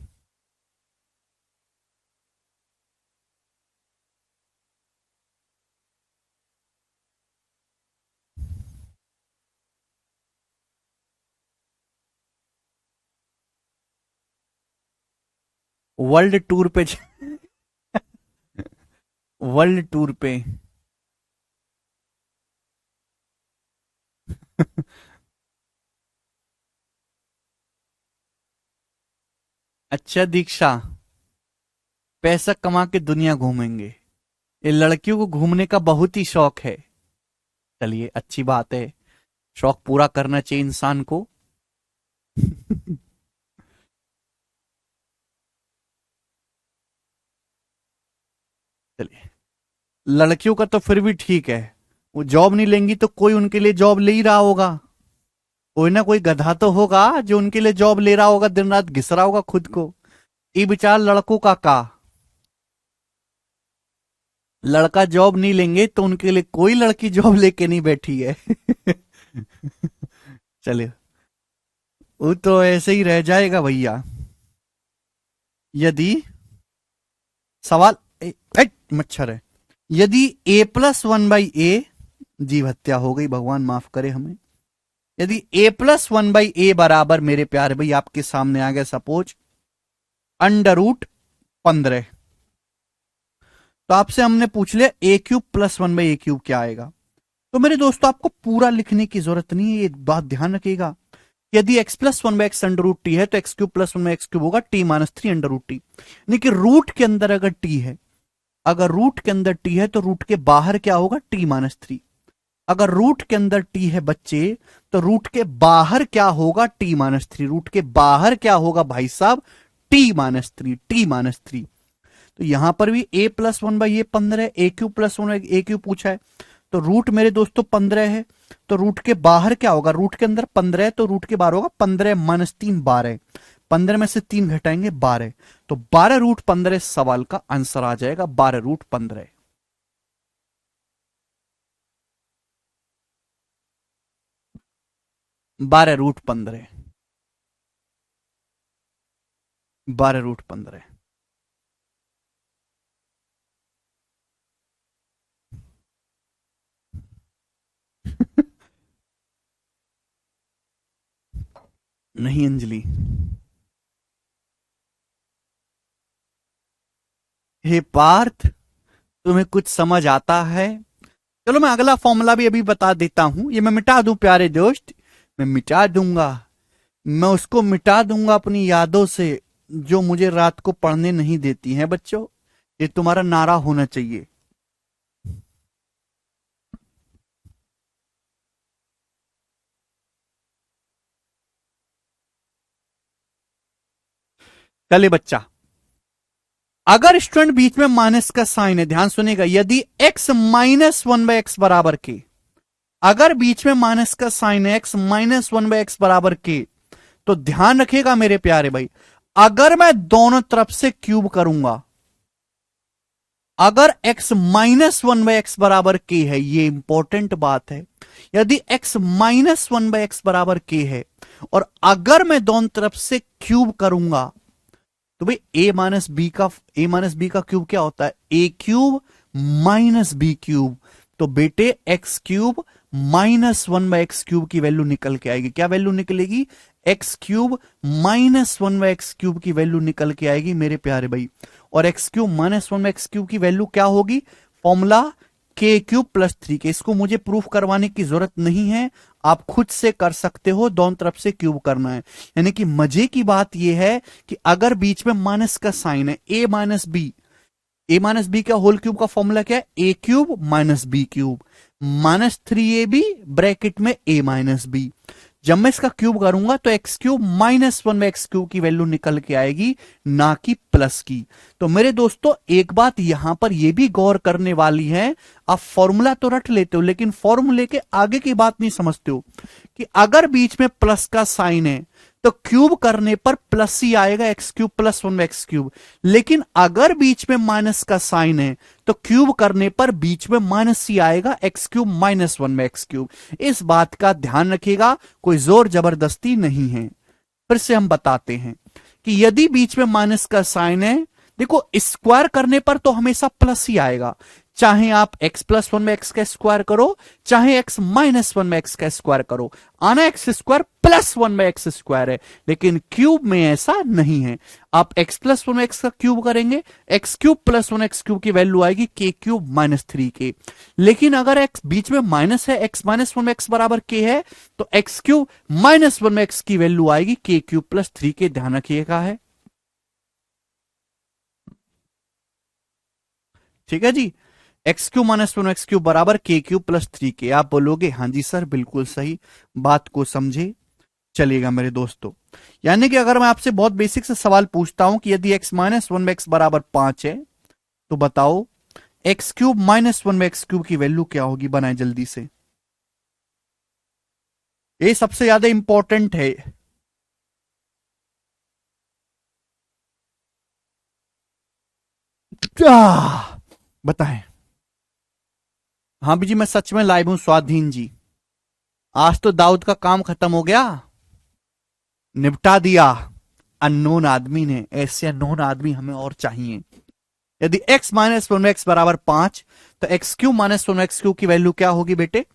World tour पे वर्ल्ड टूर पे अच्छा दीक्षा, पैसा कमा के दुनिया घूमेंगे। ये लड़कियों को घूमने का बहुत ही शौक है। चलिए अच्छी बात है, शौक पूरा करना चाहिए इंसान को। चलिए, लड़कियों का तो फिर भी ठीक है, वो जॉब नहीं लेंगी तो कोई उनके लिए जॉब ले ही रहा होगा। कोई ना कोई गधा तो होगा जो उनके लिए जॉब ले रहा होगा, दिन रात घिस रहा होगा खुद को। ये विचार लड़कों का लड़का जॉब नहीं लेंगे तो उनके लिए कोई लड़की जॉब लेके नहीं बैठी है। चलिए, वो तो ऐसे ही रह जाएगा भैया। यदि सवाल मच्छर है, यदि a+1/a, जीव हत्या हो गई, भगवान माफ करे हमें। यदि a+1/a बराबर, मेरे प्यारे भाई आपके सामने आ गया सपोज √15, तो आपसे हमने पूछ लिया a³ + 1/a³ क्या आएगा। तो मेरे दोस्तों आपको पूरा लिखने की जरूरत नहीं है, एक बात ध्यान रखिएगा। यदि x + 1/x √t है तो x³ + 1/x³ होगा t-3 √t। यानी कि रूट के अंदर अगर t है, अगर रूट के अंदर t है तो रूट के बाहर क्या होगा, t-3। अगर रूट के अंदर t है बच्चे, तो रूट के बाहर क्या होगा, t-3। रूट के बाहर क्या होगा भाई साहब, t-3। तो यहां पर भी a+1/a 15, a³ + 1/a³ पूछा है, तो रूट मेरे दोस्तों 15 है। तो रूट के बाहर क्या होगा, रूट के अंदर 15 है तो रूट के बाहर होगा 15 - 3 12। 15 में से 3 घटाएंगे 12, तो 12√15 सवाल का आंसर आ जाएगा, 12√15। 12√15, 12√15। नहीं अंजलि, हे पार्थ, तुम्हें कुछ समझ आता है? चलो मैं अगला फॉर्मूला भी अभी बता देता हूं, ये मैं मिटा दूं प्यारे दोस्त, मैं मिटा दूंगा। मैं उसको मिटा दूंगा अपनी यादों से जो मुझे रात को पढ़ने नहीं देती हैं बच्चों। ये तुम्हारा नारा होना चाहिए। चले बच्चा, अगर स्टूडेंट बीच में माइनस का साइन है, ध्यान सुनेगा, यदि x - 1/x बराबर के, अगर बीच में माइनस का साइन है, x - 1/x बराबर के, तो ध्यान रखिएगा मेरे प्यारे भाई, अगर मैं दोनों तरफ से क्यूब करूंगा, अगर x - 1/x बराबर के है, ये इंपॉर्टेंट बात है, यदि x - 1/x बराबर के है और अगर मैं दोनों तरफ से क्यूब करूंगा, तो भाई a - b का क्यूब क्या होता है, a³ - b³। तो बेटे x³ - 1/x³ की वैल्यू निकल के आएगी। क्या वैल्यू निकलेगी, x³ - 1/x³ की वैल्यू निकल के आएगी मेरे प्यारे भाई। और x³ - 1/x³ की वैल्यू क्या होगी, फॉर्मूला k³ + 3 के। इसको मुझे प्रूफ करवाने की जरूरत नहीं है, आप खुद से कर सकते हो, दोनों तरफ से क्यूब करना है। यानी कि मजे की बात यह है कि अगर बीच में माइनस का साइन है, a - b का होल क्यूब का फॉर्मूला क्या है, a³ - b³, -3ab ब्रैकेट में a - b। जब मैं इसका क्यूब करूंगा तो x³ - 1/x³ की वैल्यू निकल के आएगी, ना कि प्लस की। तो मेरे दोस्तों एक बात यहां पर यह भी गौर करने वाली है, आप फॉर्मूला तो रट लेते हो लेकिन फॉर्मूले के आगे की बात नहीं समझते हो, कि अगर बीच में प्लस का साइन है तो क्यूब करने पर प्लस ही आएगा, x³ + 1/x³। लेकिन अगर बीच में माइनस का साइन है तो क्यूब करने पर बीच में माइनस ही आएगा, x³ - 1/x³। इस बात का ध्यान रखिएगा, कोई जोर जबरदस्ती नहीं है। फिर से हम बताते हैं कि यदि बीच में माइनस का साइन है, देखो स्क्वायर करने पर तो हमेशा प्लस ही आएगा, चाहे आप x प्लस वन में x का स्क्वायर करो, चाहे x माइनस वन में x का स्क्वायर करो, आना x स्क्वायर प्लस वन में x स्क्वायर है, लेकिन क्यूब में ऐसा नहीं है। आप x प्लस वन में x का क्यूब करेंगे, x cube plus one x cube की वैल्यू आएगी k क्यूब माइनस 3k। लेकिन अगर x बीच में माइनस है, x माइनस वन में x बराबर k है, तो x क्यूब माइनस वन में x की वैल्यू आएगी k क्यूब प्लस 3k। ध्यान रखिएगा है, ठीक है जी। X cube minus one x cube बराबर के क्यू प्लस 3k। आप बोलोगे हाँ जी सर बिल्कुल सही, बात को समझे, चलेगा मेरे दोस्तों। यानी कि अगर मैं आपसे बहुत बेसिक से सवाल पूछता हूं कि यदि x माइनस वन में x बराबर 5 है, तो बताओ एक्स क्यूब माइनस वन में एक्स क्यूब की वैल्यू क्या होगी, बनाए जल्दी से। ये सबसे ज्यादा इंपॉर्टेंट है। बताएं। हाँ भी जी, मैं सच में लाइव हूं स्वाधीन जी। आज तो दाऊद का काम खत्म हो गया, निपटा दिया अननोन आदमी ने। ऐसे अननोन आदमी हमें और चाहिए। यदि x माइनस वन एक्स बराबर 5, तो x cube minus one x cube की वैल्यू क्या होगी बेटे?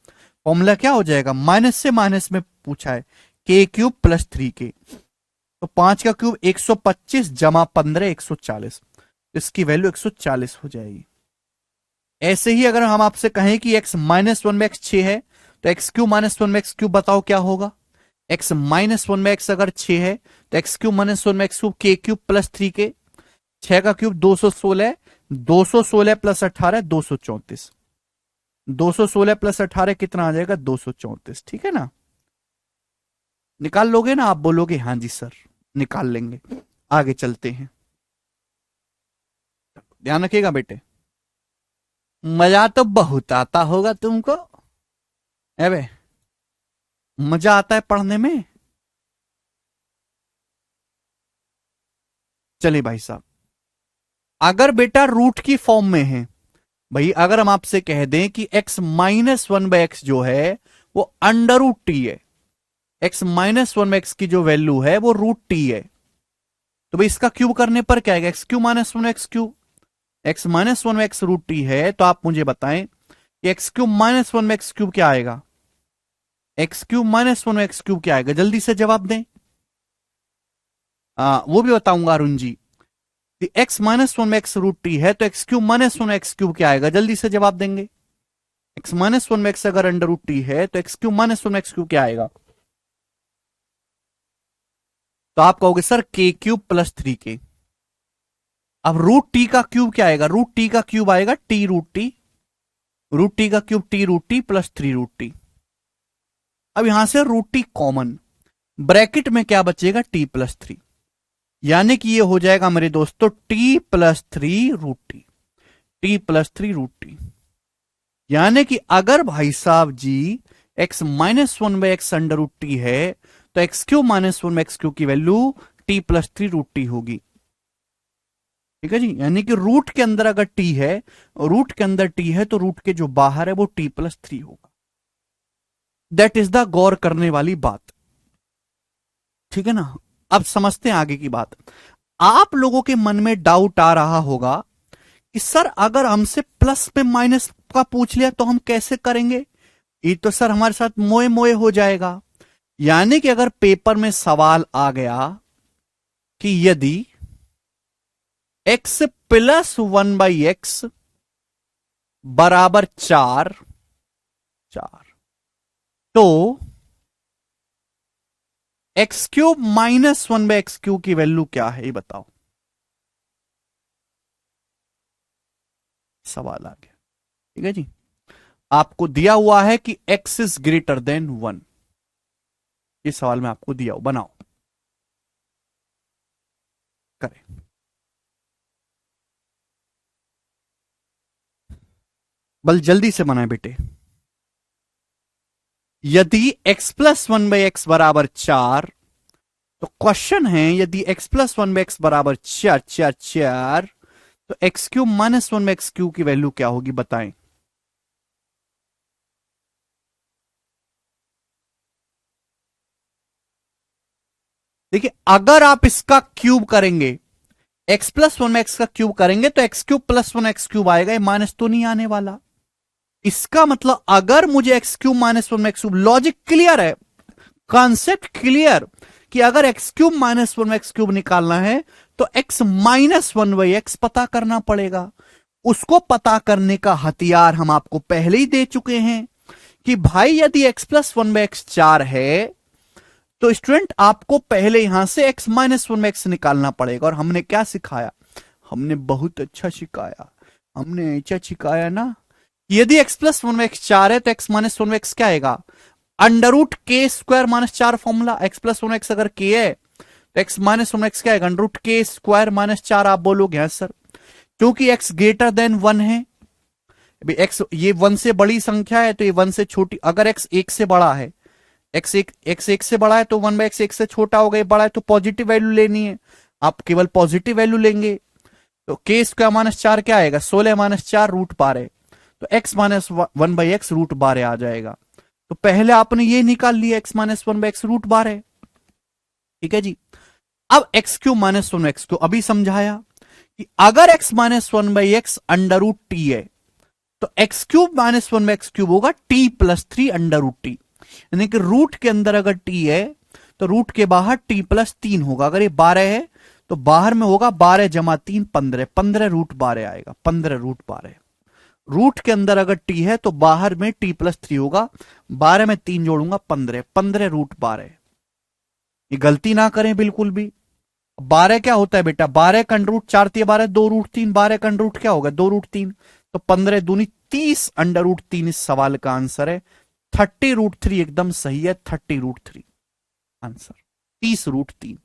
फॉर्मूला क्या हो जाएगा? माइनस से माइनस में पूछा है, के क्यूब प्लस 3k। तो 5 का क्यूब 125 जमा 15 140, इसकी वैल्यू 140 हो जाएगी। ऐसे ही अगर हम आपसे कहें कि x माइनस वन में एक्स 6 है, तो एक्स क्यू माइनस वन में एक्स क्यूब बताओ क्या होगा? x माइनस वन में एक्स अगर 6 है, तो एक्स क्यूब माइनस वन में एक्स क्यूब के क्यूब प्लस 3k। 6 का क्यूब 216, 216 प्लस 18 234, 216 प्लस 18 कितना आ जाएगा? 234, ठीक है ना? निकाल लोगे ना? आप बोलोगे हाँ जी सर निकाल लेंगे। आगे चलते हैं, ध्यान रखिएगा बेटे। मजा तो बहुत आता होगा तुमको, अबे मजा आता है पढ़ने में। चलिए भाई साहब, अगर बेटा रूट की फॉर्म में है, भाई अगर हम आपसे कह दें कि x minus one by x जो है वो अंडर रूट टी है, x minus one by x की जो वैल्यू है वो रूट टी है, तो भाई इसका क्यूब करने पर क्या आएगा? X cube minus one x cube. X minus one x root t है, तो आप मुझे बताएं कि x cube minus one x cube क्या आएगा? X cube minus one x cube क्या आएगा? जल्दी से जवाब दें। वो भी बताऊंगा Arun ji. X minus one x root t है, तो x cube minus one x cube क्या आएगा? जल्दी से जवाब देंगे। एक्स माइनस वन एक्स अगर अंडर रूट टी है, तो x cube minus one x cube क्या आएगा? तो आप कहोगे सर के क्यूब प्लस 3k। अब रूट टी का क्यूब क्या आएगा? रूट टी का क्यूब आएगा t root t, root t का cube t root t plus 3 root t. अब यहां से रूट टी कॉमन, ब्रैकेट में क्या बचेगा? T plus 3। यानी कि ये हो जाएगा मेरे दोस्तों t plus 3 root t, t plus 3 root t. यानी कि अगर भाई साहब जी x minus one by x under root t है, तो x cube minus one x cube की value t plus 3 root t होगी, ठीक है जी। यानी कि रूट के अंदर अगर टी है, रूट के अंदर टी है, तो रूट के जो बाहर है वो टी प्लस 3 होगा। दैट इज द गौर करने वाली बात, ठीक है ना? अब समझते हैं आगे की बात। आप लोगों के मन में डाउट आ रहा होगा कि सर अगर हमसे प्लस पे माइनस का पूछ लिया तो हम कैसे करेंगे? ये तो सर हमारे साथ मोए मोए हो जाएगा। यानी कि अगर पेपर में सवाल आ गया कि यदि x plus one by x बराबर 4, तो x cube minus one by x cube की वैल्यू क्या है? ये बताओ। सवाल आ गया, ठीक है जी। आपको दिया हुआ है कि x इज ग्रेटर देन 1। इस सवाल में आपको दिया हो, बनाओ, करें। बल जल्दी से बनाए बेटे। यदि x plus one by x बराबर 4, तो क्वेश्चन है यदि x plus one by x बराबर 4 4 4, तो x cube minus one by x cube की वैल्यू क्या होगी? बताएं। देखिए अगर आप इसका क्यूब करेंगे, एक्स प्लस वन में एक्स का क्यूब करेंगे तो x cube plus one x cube आएगा, ये माइनस तो नहीं आने वाला। इसका मतलब अगर मुझे एक्स क्यूब माइनस वन में एक्स क्यूब, लॉजिक क्लियर है, कॉन्सेप्ट क्लियर, कि अगर एक्स क्यूब माइनस वन में एक्स क्यूब निकालना है तो x minus one by x पता करना पड़ेगा। उसको पता करने का हथियार हम आपको पहले ही दे चुके हैं कि भाई यदि x plus one by x 4 है तो स्टूडेंट आपको पहले यहां से एक्स माइनस वन में एक्स निकालना पड़ेगा। और हमने क्या सिखाया, हमने बहुत अच्छा सिखाया, हमने अच्छा सिखाया ना। यदि एक्स प्लस वन में एक्स 4 है तो एक्स माइनस वन में एक्स क्या आएगा, under root k square minus 4 formula. X plus one x अगर के है तो एक्स माइनस वन एक्स क्या आएगा, under root k square minus 4। आप बोलोगे हाँ सर, क्योंकि एक्स ग्रेटर देन वन है। एक्स ये वन से बड़ी संख्या है तो ये वन से छोटी, अगर एक्स एक से बड़ा है, एक्स एक से बड़ा है तो वन बाई एक्स एक से छोटा होगा, ये बड़ा है तो पॉजिटिव वैल्यू लेनी है, आप केवल पॉजिटिव वैल्यू लेंगे। तो के स्क्वायर माइनस 4 क्या आएगा, 16 माइनस 4 रूट 12। तो x minus one by x root 12 आ जाएगा। तो पहले आपने ये निकाल लिया x minus one by x root 12। ठीक है जी। अब x cube minus one x को अभी समझाया कि अगर x minus one by x under root t है तो x cube minus one by x cube होगा t plus three under root t. यानी कि रूट के अंदर अगर टी है तो रूट के बाहर टी प्लस 3 होगा। अगर ये 12 है तो बाहर में होगा 12 जमा 3 15, 15 रूट 12 आएगा, 15 रूट 12। रूट के अंदर अगर टी है तो बाहर में टी प्लस 3 होगा, 12 में 3 जोड़ूंगा 15, 15 रूट 12। ये गलती ना करें बिल्कुल भी। 12 क्या होता है बेटा, 12 का अंडर रूट 4 3 12 2 रूट 3, 12 का अंडर रूट क्या होगा 2 रूट 3। तो 15 दूनी 30 अंडर रूट 3 इस सवाल का आंसर है। 30 रूट 3 एकदम सही है, 30 रूट 3 आंसर, 30 रूट 3।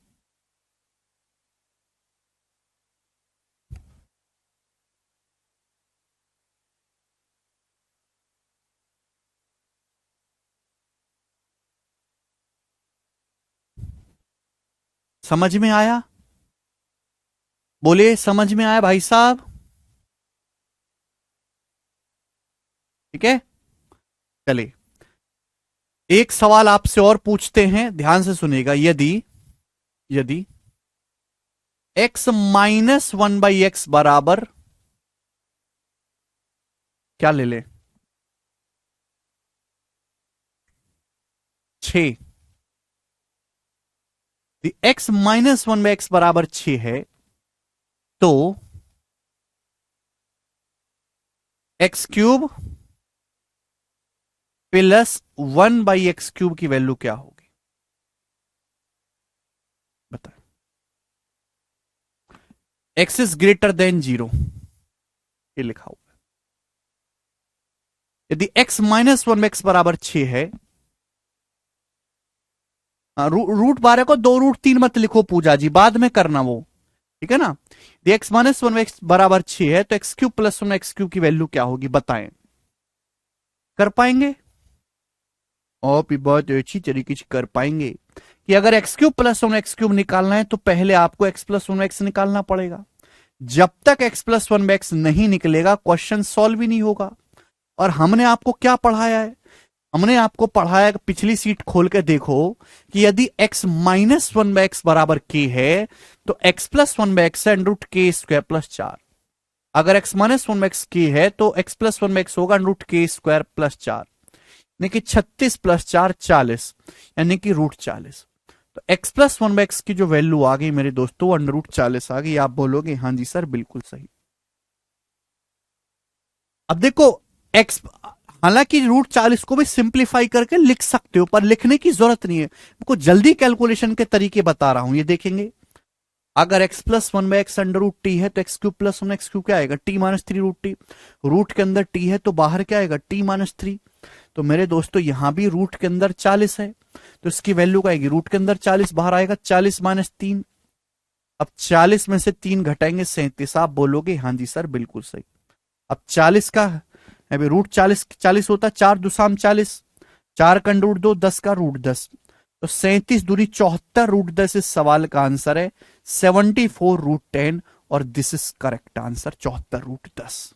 समझ में आया, बोलिए समझ में आया भाई साहब। ठीक है, चलिए एक सवाल आपसे और पूछते हैं, ध्यान से सुनिएगा। यदि यदि x minus one by x बराबर क्या ले ले, 6, x minus one by x बराबर 6 है तो x cube plus one by x cube की वैल्यू क्या होगी, बताए। एक्स इज ग्रेटर देन 0, ये लिखा हुआ है। यदि एक्स माइनस वन एक्स बराबर 6 है, रूट 12 को 2 रूट 3 मत लिखो पूजा जी, बाद में करना वो, ठीक है ना। यदि एक्स माइनस वन एक्स बराबर 6 है तो x cube plus one x cube की वैल्यू क्या होगी, बताएं। कर पाएंगे, और भी बहुत अच्छी तरीके से कर पाएंगे कि अगर x cube plus one x cube निकालना है तो पहले आपको एक्स प्लस वन एक्स निकालना पड़ेगा। जब तक एक्स प्लस वन एक्स नहीं निकलेगा क्वेश्चन सॉल्व ही नहीं होगा। और हमने आपको क्या पढ़ाया है, हमने आपको पढ़ाया, पिछली सीट खोल के देखो कि यदि x minus one by x बराबर के है तो x plus one by x under root k square plus 4। अगर x minus one by x k है तो x plus one by x होगा under root k square plus 4, यानी कि 36 प्लस 4 40, यानी कि रूट 40। तो x plus one by x की जो वैल्यू आ गई मेरे दोस्तों अंडर रूट 40 आ गई। आप बोलोगे हाँ जी सर बिल्कुल सही। अब देखो x, हालांकि रूट 40 को भी सिंप्लीफाई करके लिख सकते हो पर लिखने की जरूरत नहीं है, आपको जल्दी कैलकुलेशन के तरीके बता रहा हूं, ये देखेंगे। अगर x plus one by x under root t है तो x cube plus one x cube क्या आएगा, t minus three root t. Root के अंदर टी है तो बाहर क्या आएगा, टी माइनस थ्री। तो मेरे दोस्तों यहां भी रूट के अंदर 40 है तो इसकी वैल्यू क्या आएगी, रूट के अंदर 40 बाहर आएगा 40 माइनस 3। अब 40 में से 3 घटाएंगे 37। आप बोलोगे हाँ जी सर बिल्कुल सही। अब 40 का, अभी रूट 40 40 होता है, 4 दुसाम 40, 4 का रूट 2 10 का रूट 10, तो 37 दूरी 74 रूट 10 इस सवाल का आंसर है, 74 रूट 10। और this is correct answer, 74 root 10।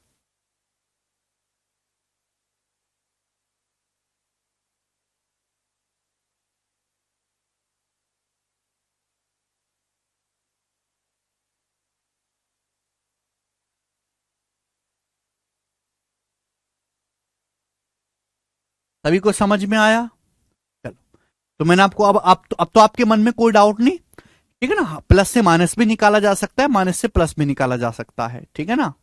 सभी को समझ में आया? चलो, तो मैंने आपको अब तो आपके मन में कोई डाउट नहीं, ठीक है ना? प्लस से माइनस भी निकाला जा सकता है, माइनस से प्लस भी निकाला जा सकता है, ठीक है ना?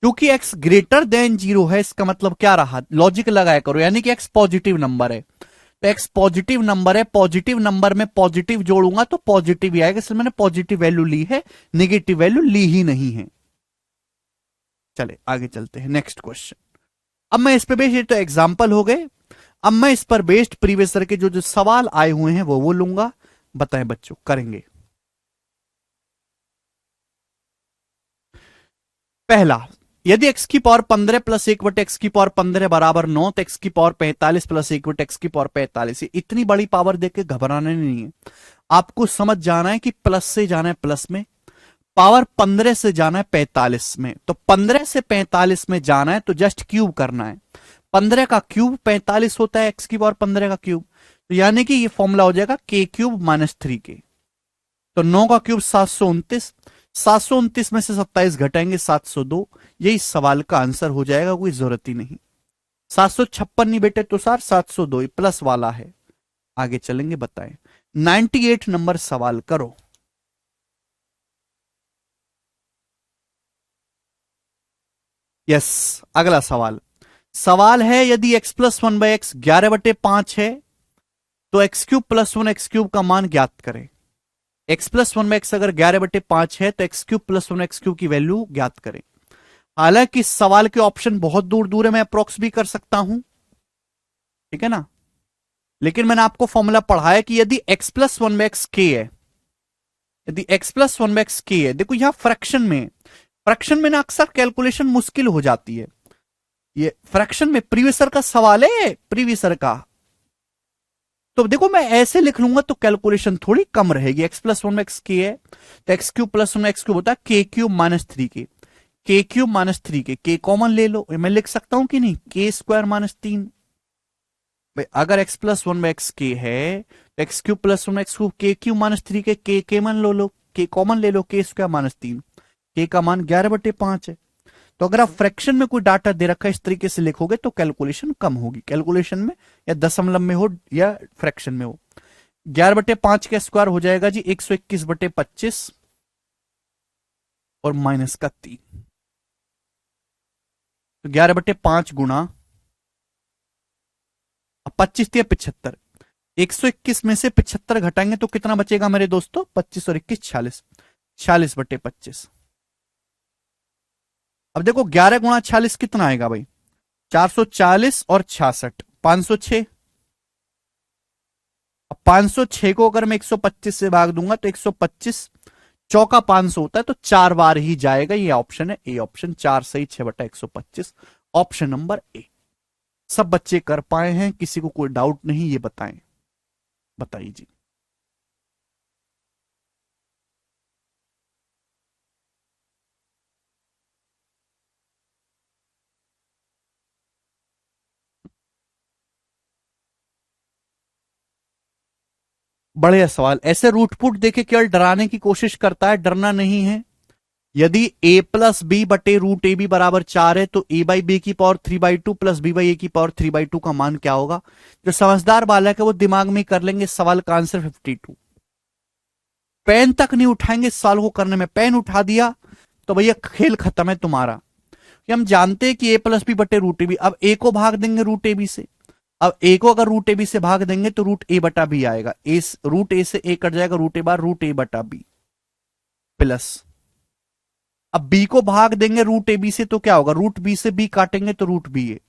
क्योंकि x ग्रेटर देन 0 है, इसका मतलब क्या रहा? लॉजिक लगाया करो, यानी कि x पॉजिटिव नंबर है, तो x पॉजिटिव नंबर है, पॉजिटिव नंबर में पॉजिटिव जोड़ूंगा तो पॉजिटिव ही आएगा, इसलिए मैंने पॉजिटिव वैल्यू ली है, नेगेटिव वैल्यू ली ही नहीं है। चले आगे चलते हैं, नेक्स्ट क्वेश्चन। अब मैं इस पे बेस्ड, ये तो एग्जाम्पल हो गए, अब मैं इस पर बेस्ड प्रीवियस ईयर के जो जो सवाल आए हुए हैं वो लूंगा। बताएं बच्चों, करेंगे। पहला, यदि x की पावर 15 प्लस 1 बटे एक्स की पावर 15 बराबर 9, तो x की पावर 45 प्लस 1 बटे एक्स की पावर 45। इतनी बड़ी पावर देख के घबराना नहीं है, आपको समझ जाना है कि प्लस से जाना है प्लस में, पावर 15 से जाना है 45 में, तो 15 से 45 में जाना है तो जस्ट क्यूब करना है। 15 का क्यूब 45 होता है, एक्स की पावर 15 का क्यूब, तो यानी कि ये फॉर्मूला हो जाएगा k क्यूब माइनस 3k। तो 9 का क्यूब 729, 729 में से 27 घटाएंगे 702, यही सवाल का आंसर हो जाएगा, कोई जरूरत ही नहीं। 756 नहीं बेटे तो सर 702 प्लस वाला है। आगे चलेंगे, बताएं 98 नंबर सवाल करो। यस, अगला सवाल, सवाल है यदि x प्लस 1/x 11/5 है तो x cube plus 1 x cube का मान ज्ञात करें। x प्लस 1/x अगर 11/5 है तो x cube plus 1 x cube की वैल्यू ज्ञात करें। हालांकि इस सवाल के ऑप्शन बहुत दूर दूर है, मैं अप्रोक्स भी कर सकता हूं, ठीक है ना? लेकिन मैंने आपको फॉर्मूला पढ़ाया कि यदि x प्लस 1/x k है, यदि x प्लस 1/x k है, देखो यहां फ्रैक्शन में ना अक्सर कैलकुलेशन मुश्किल हो जाती है। ये फ्रैक्शन में प्रीवियसर का सवाल है, प्रीवियसर का, तो देखो मैं ऐसे लिख लूंगा तो कैलकुलेशन थोड़ी कम रहेगी। x प्लस 1/x k है तो x cube plus 1/x cube होता है k cube minus 3k, k cube minus 3k, k common ले लो, मैं लिख सकता हूं कि नहीं, k स्क्वायर माइनस 3। भाई अगर x प्लस 1/x k है तो x cube plus 1/x cube k cube minus 3k, k मान लो, k कॉमन ले लो, k स्क्वायर माइनस 3, k का मान 11/5 है। तो अगर आप फ्रैक्शन में कोई डाटा दे रखा है इस तरीके से लिखोगे तो कैलकुलेशन कम होगी, कैलकुलेशन में या दशमलव में हो या फ्रैक्शन में हो। 11/5 का स्क्वायर हो जाएगा जी 121/25 और माइनस का 3, तो 11/5 गुणा 25 दिया 75, 121 में से 75 घटाएंगे तो कितना बचेगा मेरे दोस्तों? 25 और 21 46, 46/25। अब देखो 11 गुणा 46 कितना आएगा भाई? 440 और 66, 506। अब 506 को अगर मैं 125 से भाग दूंगा तो 125 चौका 500 होता है, तो 4 बार ही जाएगा। ये ऑप्शन है ए ऑप्शन, 4 सही 6/125, ऑप्शन नंबर ए। सब बच्चे कर पाए हैं, किसी को कोई डाउट नहीं? ये बताएं, बताइए जी। बढ़िया सवाल। ऐसे रूटपुट देके केवल डराने की कोशिश करता है, डरना नहीं है। यदि a प्लस बी बटे रूट ए बी बराबर 4 है तो a बाई बी की पावर 3/2 प्लस b बाई ए की पावर 3/2 का मान क्या होगा? जो समझदार बालक है वो दिमाग में कर लेंगे, सवाल का आंसर 52। पेन तक नहीं उठाएंगे इस सवाल को करने में, पेन उठा दिया तो भैया खेल खत्म है तुम्हारा। कि हम जानते हैं कि a प्लस बी बटे रूट ए बी, अब a को भाग देंगे रूट ए बी से, अब a को अगर रूट ए बी से भाग देंगे तो रूट ए बटा बी आएगा, रूट ए से a कट जाएगा, रूट ए बार रूट ए बटा बी प्लस, अब b को भाग देंगे रूट ए बी से तो क्या होगा? रूट बी से b काटेंगे तो रूट बी ए,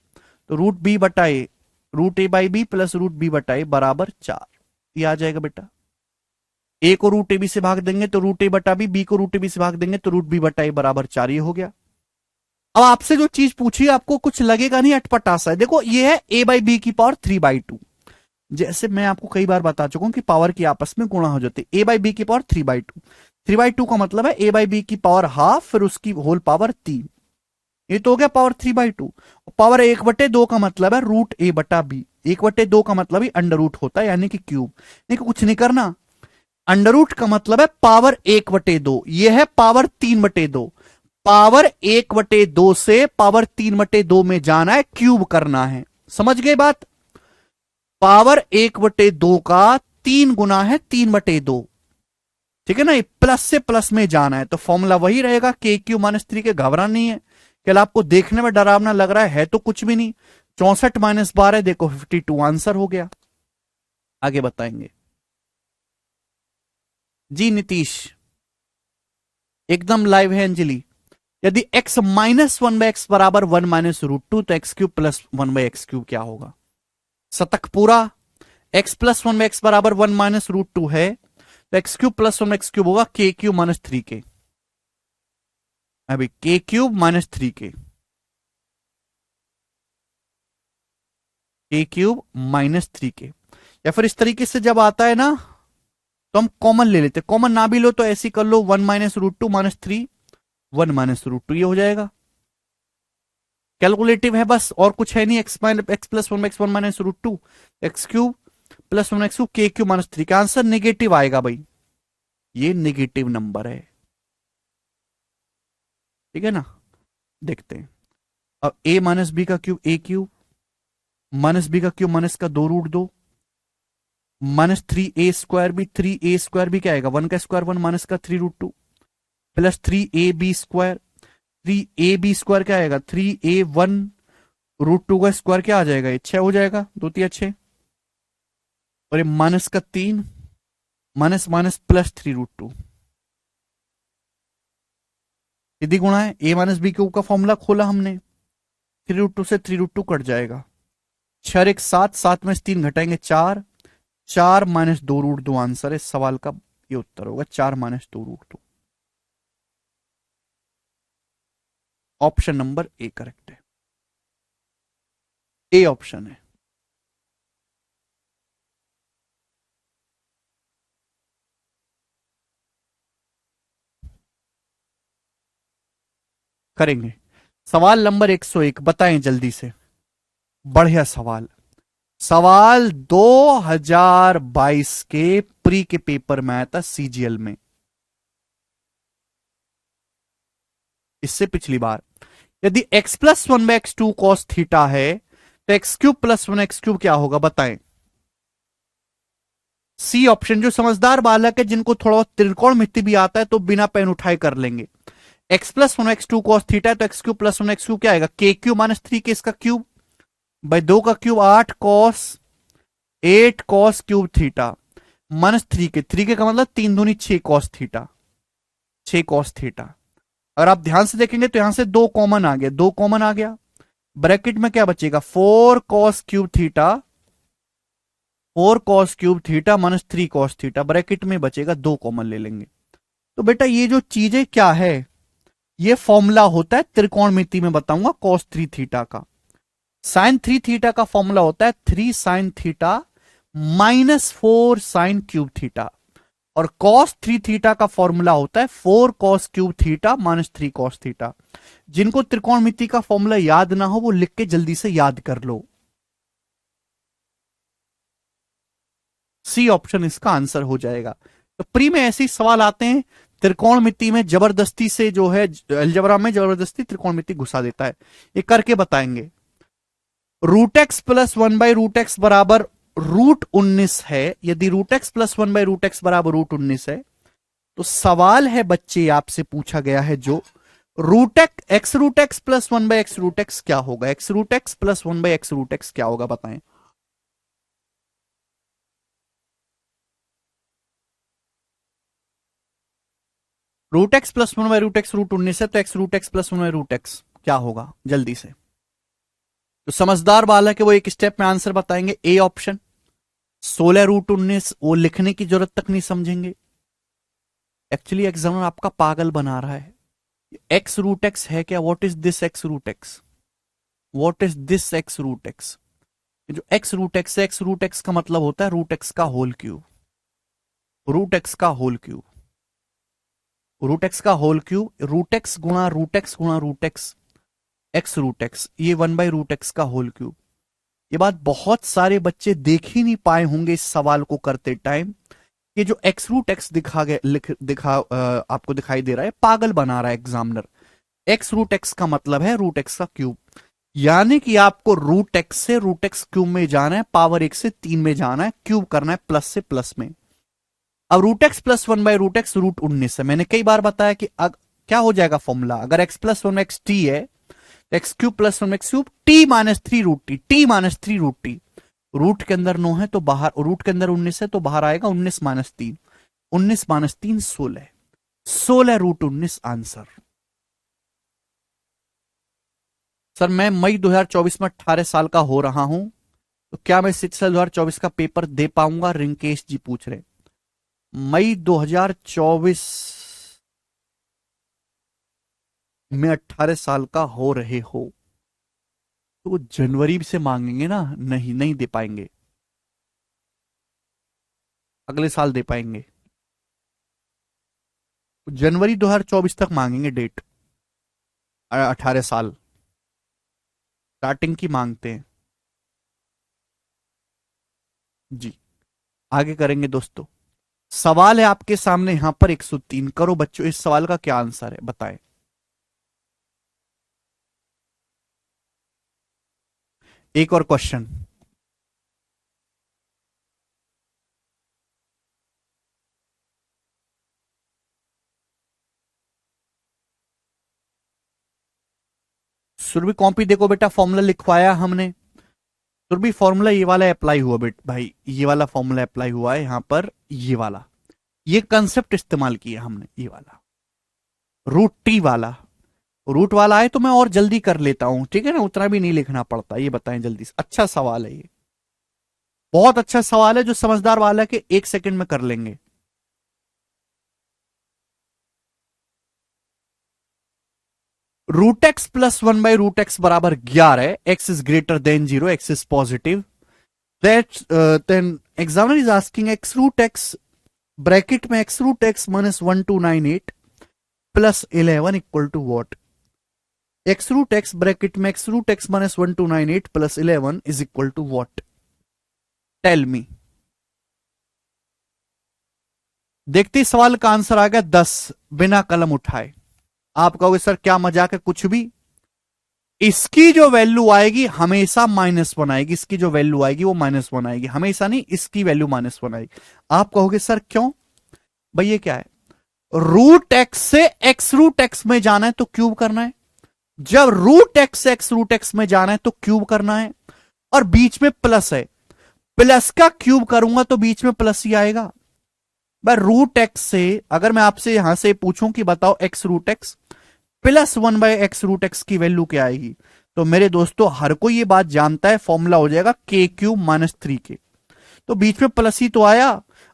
तो रूट बी बटा a, root a by b plus root b बटा ए बराबर 4, ये आ जाएगा बेटा। a को रूट ए बी से भाग देंगे तो रूट ए बटा बी को रूट ए बी से भाग देंगे तो रूट बी बटा ए बराबर 4, ये हो गया। अब आपसे जो चीज पूछी आपको कुछ लगेगा नहीं, अटपटा सा है। देखो ये है a बाई बी की पावर 3/2, जैसे मैं आपको कई बार बता चुका हूं कि पावर की आपस में गुणा हो जाती है। a बाई बी की पावर 3/2, 3/2 का मतलब है a बाई बी की पावर हाफ फिर उसकी होल पावर 3, ये तो हो गया पावर 3/2। पावर 1/2 का मतलब है रूट ए बटा बी, 1/2 का मतलब ही अंडर रूट होता है, यानी कि क्यूब। नहीं कुछ नहीं करना, अंडर रूट का मतलब है पावर 1/2, यह है पावर 3/2, पावर 1/2 से पावर 3/2 में जाना है, क्यूब करना है। समझ गए बात? पावर 1/2 का 3 गुना है 3/2, ठीक है ना? ये प्लस से प्लस में जाना है तो फॉर्मूला वही रहेगा KQ-3 के। घबरा नहीं है, क्या आपको देखने में डरावना लग रहा है तो कुछ भी नहीं। 64 - 12 देखो 52 आंसर हो गया। आगे बताएंगे जी नीतीश, एकदम लाइव है अंजलि। यदि x -1/x बराबर 1 - √2 तो x³ प्लस 1/x³ क्या होगा? शतक पूरा। x प्लस 1/x बराबर 1 - √2 है तो x³ प्लस 1/x³ होगा KQ-3 अभी KQ-3 KQ-3 या फिर इस तरीके से जब आता है ना तो हम कॉमन ले लेते। कॉमन ना भी लो तो ऐसे कर लो 1 - √2 -3 1 - √2 ये हो जाएगा। कैलकुलेटिव है बस, और कुछ है नहीं। x plus 1/x 1 - √2 x³ plus 1/x³ KQ-3 का आंसर नेगेटिव आएगा भाई, ये नेगेटिव नंबर है, ठीक है ना? देखते हैं अब a - b का क्यूब a³ माइनस b का क्यूब माइनस का 2√2 -3a² भी 3a² भी क्या आएगा 1 का स्क्वायर 1 माइनस का 3√2 प्लस 3ab²। 3ab² क्या आएगा 3a1√2 का स्क्वायर क्या आ जाएगा, ये 6 हो जाएगा, 2 3 6। और ये माइनस का 3 माइनस माइनस प्लस 3√2 यदि गुणा है a - b³ का फॉर्मूला खोला हमने, 3√2 से 3√2 कट जाएगा। 6 1 7 7 में से 3 घटाएंगे 4 4 - 2√2 आंसर है सवाल का, ये उत्तर होगा 4 - 2√2। ऑप्शन नंबर ए करेक्ट है, ए ऑप्शन है। करेंगे सवाल नंबर 101, बताएं जल्दी से। बढ़िया सवाल। सवाल 2022 के प्री के पेपर में आया था CGL में, इससे पिछली बार। यदि x plus 1/x2 cos theta है तो x³ प्लस 1x³ क्या होगा बताएं। C option. जो समझदार बालक है जिनको थोड़ा त्रिकोणमिति भी आता है तो बिना पेन उठाए कर लेंगे। x plus 1x2 cos theta है तो x³ प्लस 1x³ क्या आएगा KQ-3 के इसका क्यूब भाई 2 का क्यूब 8 cos क्यूब थीटा -3 के का मतलब 3 दूनी 6 cos थीटा 6 cos थीटा। अगर आप ध्यान से देखेंगे तो यहां से 2 कॉमन आ गया, 2 कॉमन आ गया, ब्रैकेट में क्या बचेगा 4 cos cube theta 4 cos cube theta -3 cos theta, bracket में बचेगा 2 कॉमन ले लेंगे। तो बेटा ये जो चीजें क्या है, ये फॉर्मूला होता है त्रिकोणमिति में बताऊंगा cos 3 थीटा का। sin 3 थीटा का फॉर्मूला होता है 3 sin theta -4 sin cube theta, और cos 3 थीटा का फॉर्मूला होता है 4 cos cube theta -3 cos theta. जिनको त्रिकोणमिति का फॉर्मूला याद ना हो वो लिख के जल्दी से याद कर लो। सी ऑप्शन इसका आंसर हो जाएगा। तो प्री में ऐसे ही सवाल आते हैं, त्रिकोणमिति में जबरदस्ती से जो है अलजेब्रा में जबरदस्ती त्रिकोणमिति घुसा देता है, ये करके बताएंगे। √x प्लस 1/√x बराबर √19 है। यदि √x प्लस 1/√x बराबर √19 है तो सवाल है बच्चे आपसे पूछा गया है जो x√x प्लस 1/x√x क्या होगा, x√x प्लस 1/x√x क्या होगा बताएं। √x प्लस 1/√x √19 है तो x√x प्लस 1/√x क्या होगा जल्दी से। तो समझदार बालक है वो एक स्टेप में आंसर बताएंगे, ए ऑप्शन। 16 √19 वो लिखने की जरूरत तक नहीं समझेंगे। एक्चुअली एग्जामिनर आपका पागल बना रहा है। x√x है क्या, what is this x√x, what is this x√x। जो x√x है, x√x का मतलब होता है √x का होल क्यूब, √x का होल क्यूब, √x का होल क्यूब, √x गुणा √x गुणा √x x√x, ये 1/√x का होल क्यूब। ये बात बहुत सारे बच्चे देख ही नहीं पाए होंगे इस सवाल को करते टाइम। ये जो x√x दिखा गया आपको दिखाई दे रहा है, पागल बना रहा है एग्जामिनर। x√x का मतलब है √x का क्यूब। यानी कि आपको रूट एक्स से रूट एक्स क्यूब में जाना है, पावर एक से तीन में जाना है, क्यूब करना है प्लस से प्लस में। अब root x plus one by root x root 19 है। मैंने कई बार बताया कि क्या हो जाएगा फॉर्मूला, अगर x plus one x t है तो x cube plus one x cube t minus three root t, t minus three root t. Root के अंदर 9 है तो बाहर, रूट के अंदर 19 है तो बाहर आएगा 19 माइनस तीन, 19 माइनस तीन 16, 16 रूट 19 आंसर। सर मैं मई 2024 में 18 साल का हो रहा हूं, तो क्या मैं शिक्षा 2024 का पेपर दे पाऊंगा, रिंकेश जी पूछ रहे। मई 2024 में 18 साल का हो रहे हो तो जनवरी से मांगेंगे ना, नहीं नहीं दे पाएंगे, अगले साल दे पाएंगे। जनवरी 2024 तक मांगेंगे डेट, 18 साल स्टार्टिंग की मांगते हैं जी। आगे करेंगे दोस्तों। सवाल है आपके सामने यहां पर 103, करो बच्चों इस सवाल का क्या आंसर है बताएं। एक और क्वेश्चन। सुरभि कॉपी देखो बेटा, फॉर्मूला लिखवाया हमने। सुरभि फॉर्मूला ये वाला अप्लाई हुआ बेट भाई, ये वाला फॉर्मूला अप्लाई हुआ है यहां पर, ये वाला, ये कंसेप्ट इस्तेमाल किया हमने, ये वाला रूट टी वाला। रूट वाला है तो मैं और जल्दी कर लेता हूं, ठीक है ना, उतना भी नहीं लिखना पड़ता। ये बताएं जल्दी से, अच्छा सवाल है ये, बहुत अच्छा सवाल है, जो समझदार वाला है कि एक सेकंड में कर लेंगे। Root x plus one by root x बराबर 11, x is greater than zero, x is positive, that then examiner is asking x root x bracket में x root x minus 1298 plus 11 equal to what. X root x bracket में x root x minus 1298 plus 11 is equal to what, tell me. देखते ही सवाल का आंसर आ गया 10 बिना कलम उठाए। आप कहोगे सर क्या मजाक है, कुछ भी। इसकी जो वैल्यू आएगी हमेशा माइनस वन आएगी, इसकी जो वैल्यू आएगी वो माइनस वन आएगी, हमेशा नहीं, इसकी वैल्यू माइनस वन आएगी। आप कहोगे सर क्यों भाई, ये क्या है, रूट एक्स से एक्स रूट एक्स में जाना है तो क्यूब करना है, जब रूट एक्स से एक्स रूट एक्स में जाना है तो क्यूब करना है, और बीच में प्लस है, प्लस का क्यूब करूंगा तो बीच में प्लस ही आएगा। भाई रूट एक्स से अगर मैं आपसे यहां से पूछूं कि बताओ x root x plus one by x root x की वैल्यू क्या आएगी, तो मेरे दोस्तों हर कोई ये बात जानता है, फॉर्मूला हो जाएगा के क्यूब माइनस थ्री के, तो बीच में प्लस ही तो आया।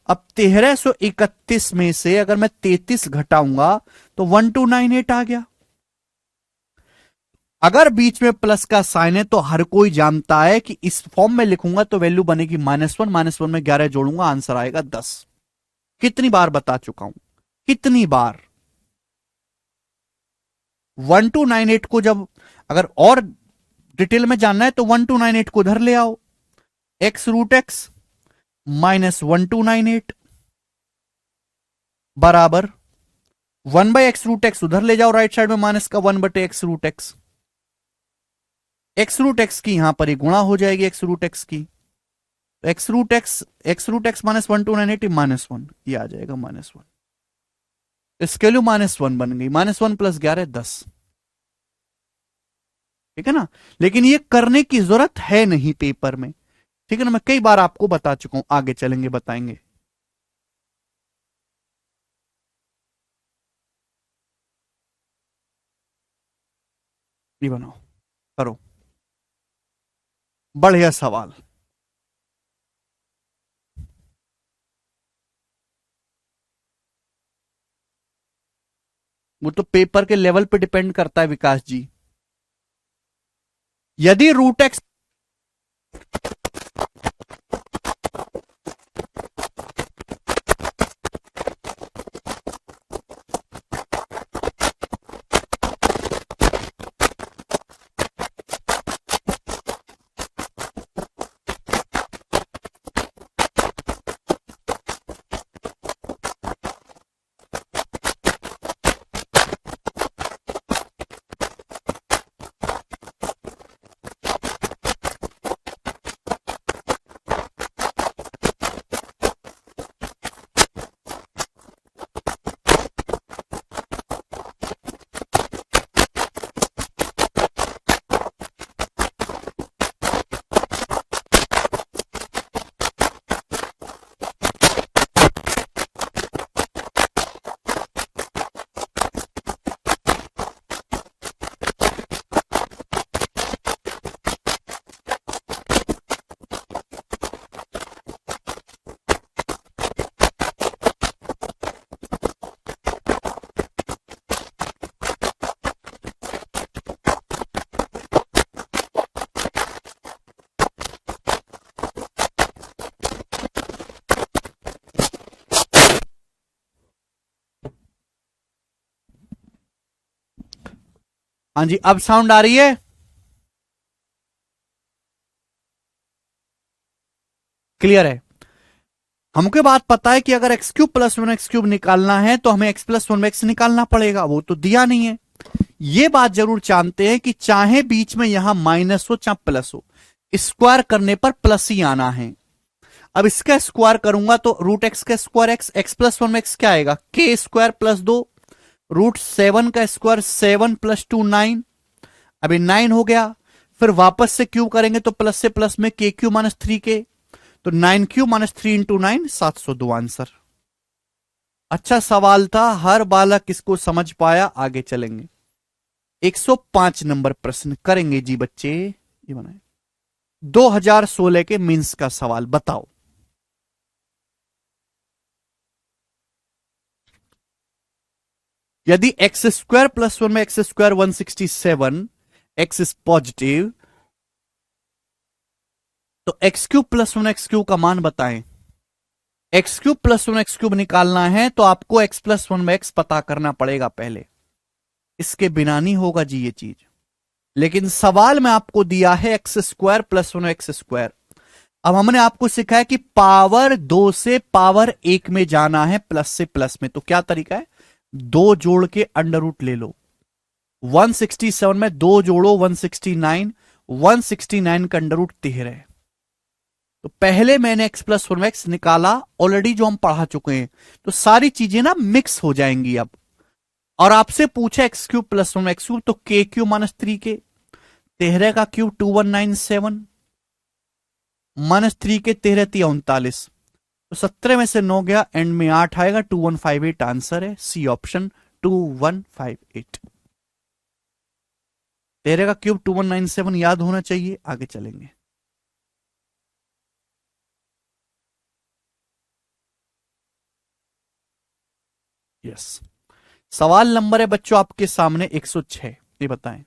अब 1331 में से अगर मैं 33 घटाऊंगा तो 1298 आ गया। अगर बीच में प्लस का साइन है तो हर कोई जानता है कि इस फॉर्म में लिखूंगा तो वैल्यू बनेगी -1, -1 में 11 जोड़ूंगा आंसर आएगा 10। कितनी बार बता चुका हूं, कितनी बार। 1298 को जब अगर और डिटेल में जानना है तो 1298 को उधर ले आओ, एक्स रूट एक्स माइनस 1298 बराबर 1/x रूट एक्स उधर ले जाओ राइट साइड में, माइनस का 1/x root x, x root x की यहां पर ही गुणा हो जाएगी एक्स रूट एक्स की, तो एक्स रूट एक्स माइनस 1298 -1, ये आ जाएगा -1, इसके लिए -1 बन गई, -1 प्लस 11 10, ठीक है ना। लेकिन ये करने की जरूरत है नहीं पेपर में, ठीक है ना, मैं कई बार आपको बता चुका हूं, आगे चलेंगे बताएंगे। ये बनाओ, करो, बढ़िया सवाल। वो तो पेपर के लेवल पे डिपेंड करता है विकास जी। यदि रूट एक्स हाँ जी, अब साउंड आ रही है? क्लियर है? हमको ये बात पता है कि अगर x cube plus one x cube निकालना है तो हमें एक्स प्लस वन एक्स निकालना पड़ेगा, वो तो दिया नहीं है। ये बात जरूर जानते हैं कि चाहे बीच में यहां माइनस हो चाहे प्लस हो, स्क्वायर करने पर प्लस ही आना है। अब इसका स्क्वायर करूंगा तो रूट एक्स का square x, x plus one x क्या आएगा, के स्क्वायर प्लस दो, रूट सेवन का square seven plus two nine, अभी नाइन हो गया। फिर वापस से क्यूब करेंगे तो प्लस से प्लस में के क्यू माइनस थ्री के, तो nine Q minus three into nine 702 answer. अच्छा सवाल था, हर बालक इसको समझ पाया। आगे चलेंगे, 105 नंबर प्रश्न करेंगे जी बच्चे। ये बनाए 2016 के मीन्स का सवाल बताओ। यदि एक्स स्क्वायर प्लस वन में x square 167, x is positive, तो x cube plus one x cube का मान बताएं। X cube plus one x cube निकालना है तो आपको एक्स प्लस वन में एक्स पता करना पड़ेगा पहले, इसके बिना नहीं होगा जी ये चीज। लेकिन सवाल में आपको दिया है x square plus one x square. अब हमने आपको सिखाया कि पावर दो से पावर एक में जाना है, प्लस से प्लस में, तो क्या तरीका है, दो जोड़ के अंडर रूट ले लो। 167 में दो जोड़ो 169, 169 का अंडर रूट 13 है। तो पहले मैंने एक्स प्लस वन एक्स निकाला, ऑलरेडी जो हम पढ़ा चुके हैं, तो सारी चीजें ना मिक्स हो जाएंगी अब। और आपसे पूछा x cube plus one x cube, तो के क्यूब माइनस थ्री के, 13 का क्यूब 2197, माइनस थ्री के 13 तिया 39, तो 17 में से 9 गया, एंड में 8 आएगा, 2158 आंसर है, सी ऑप्शन 2158। 13 का क्यूब 2197 याद होना चाहिए। आगे चलेंगे, यस। सवाल नंबर है बच्चों आपके सामने 106, ये बताएं।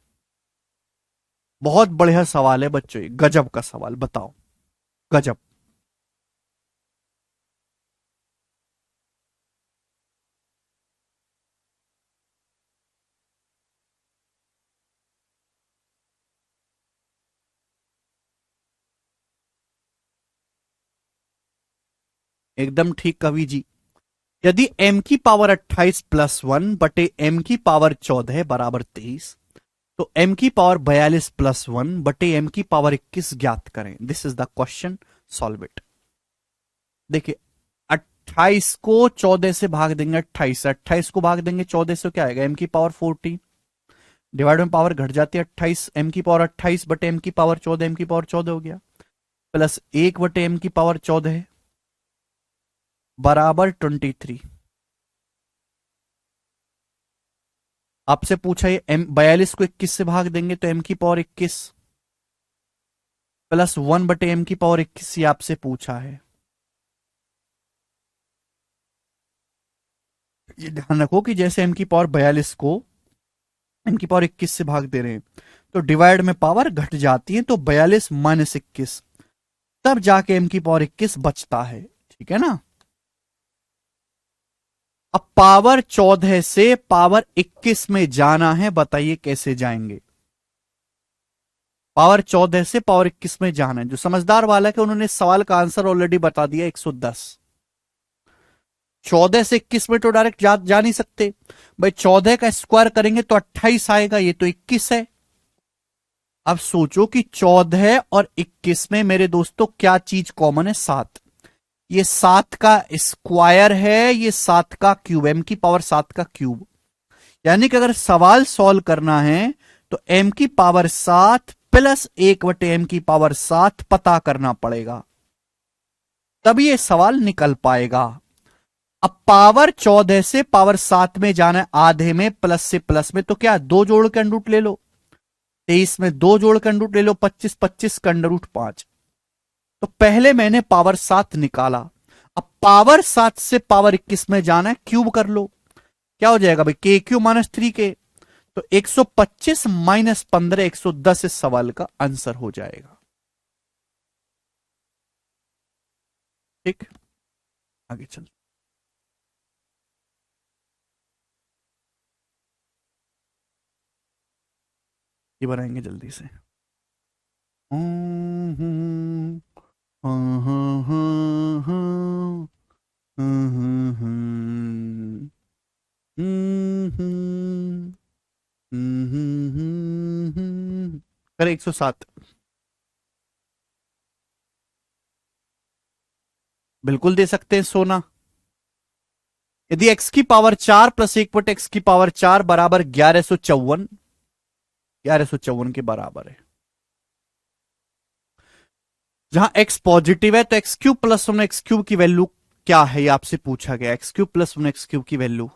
बहुत बढ़िया सवाल है बच्चों, ये गजब का सवाल, बताओ। गजब। एकदम ठीक कवि जी। यदि m की पावर 28 प्लस वन बटे m की पावर 14 बराबर 23, तो m की पावर 42 प्लस वन बटे m की पावर 21 ज्ञात करें। This is the question, solve it. देखिए, 28 को 14 से भाग देंगे, 28 28 को भाग देंगे 14 से, क्या आएगा, m की पावर 14, डिवाइड में पावर घट जाती है, 28 m की पावर 28 बटे m की पावर 14, m की पावर 14 हो गया, प्लस 1 बटे m की पावर 14 बराबर 23। आपसे पूछा ये एम 42 को 21 से भाग देंगे तो m की पावर 21 प्लस वन बटे m की पावर 21, ये आपसे पूछा है। ये ध्यान रखो कि जैसे m की पावर 42 को m की पावर 21 से भाग दे रहे हैं तो डिवाइड में पावर घट जाती है, तो 42 माइनस 21, तब जाके m की पावर 21 बचता है। ठीक है ना? अब पावर 14 से पावर 21 में जाना है, बताइए कैसे जाएंगे। पावर 14 से पावर 21 में जाना है, जो समझदार वाला है उन्होंने सवाल का आंसर ऑलरेडी बता दिया, 110। 14 से 21 में तो डायरेक्ट जा नहीं सकते भाई, 14 का स्क्वायर करेंगे तो 28 आएगा, ये तो 21 है। अब सोचो कि 14 और 21 में मेरे दोस्तों क्या चीज कॉमन है, 7। ये 7 का स्क्वायर है, ये 7 का क्यूब, m की पावर 7 का क्यूब। यानी कि अगर सवाल सॉल्व करना है तो m की पावर 7 प्लस 1/m की पावर 7 पता करना पड़ेगा, तभी ये सवाल निकल पाएगा। अब पावर 14 से पावर 7 में जाना है, आधे में प्लस से प्लस में, तो क्या दो जोड़ के अंडर रूट ले लो, 23 में दो जोड़ के अंडर रूट ले लो, 25 25 का अंडर रूट 5। तो पहले मैंने पावर 7 निकाला, अब पावर 7 से पावर 21 में जाना है, क्यूब कर लो, क्या हो जाएगा भाई, के क्यू माइनस थ्री के, तो 125 माइनस 15 110 इस सवाल का आंसर हो जाएगा। ठीक, आगे चल। ये बनाएंगे जल्दी से। हम्म, हम्म, हम्म, हम्म, हम्म, हम्म, हम्म, हम्म, करे 107। बिल्कुल दे सकते हैं सोना। यदि x की पावर 4 प्लस 1/x की पावर 4 बराबर 1154, 1154 के बराबर है। जहां x पॉजिटिव है तो x cube plus one x cube की वैल्यू क्या है, ये आपसे पूछा गया। X cube plus one x cube की वैल्यू,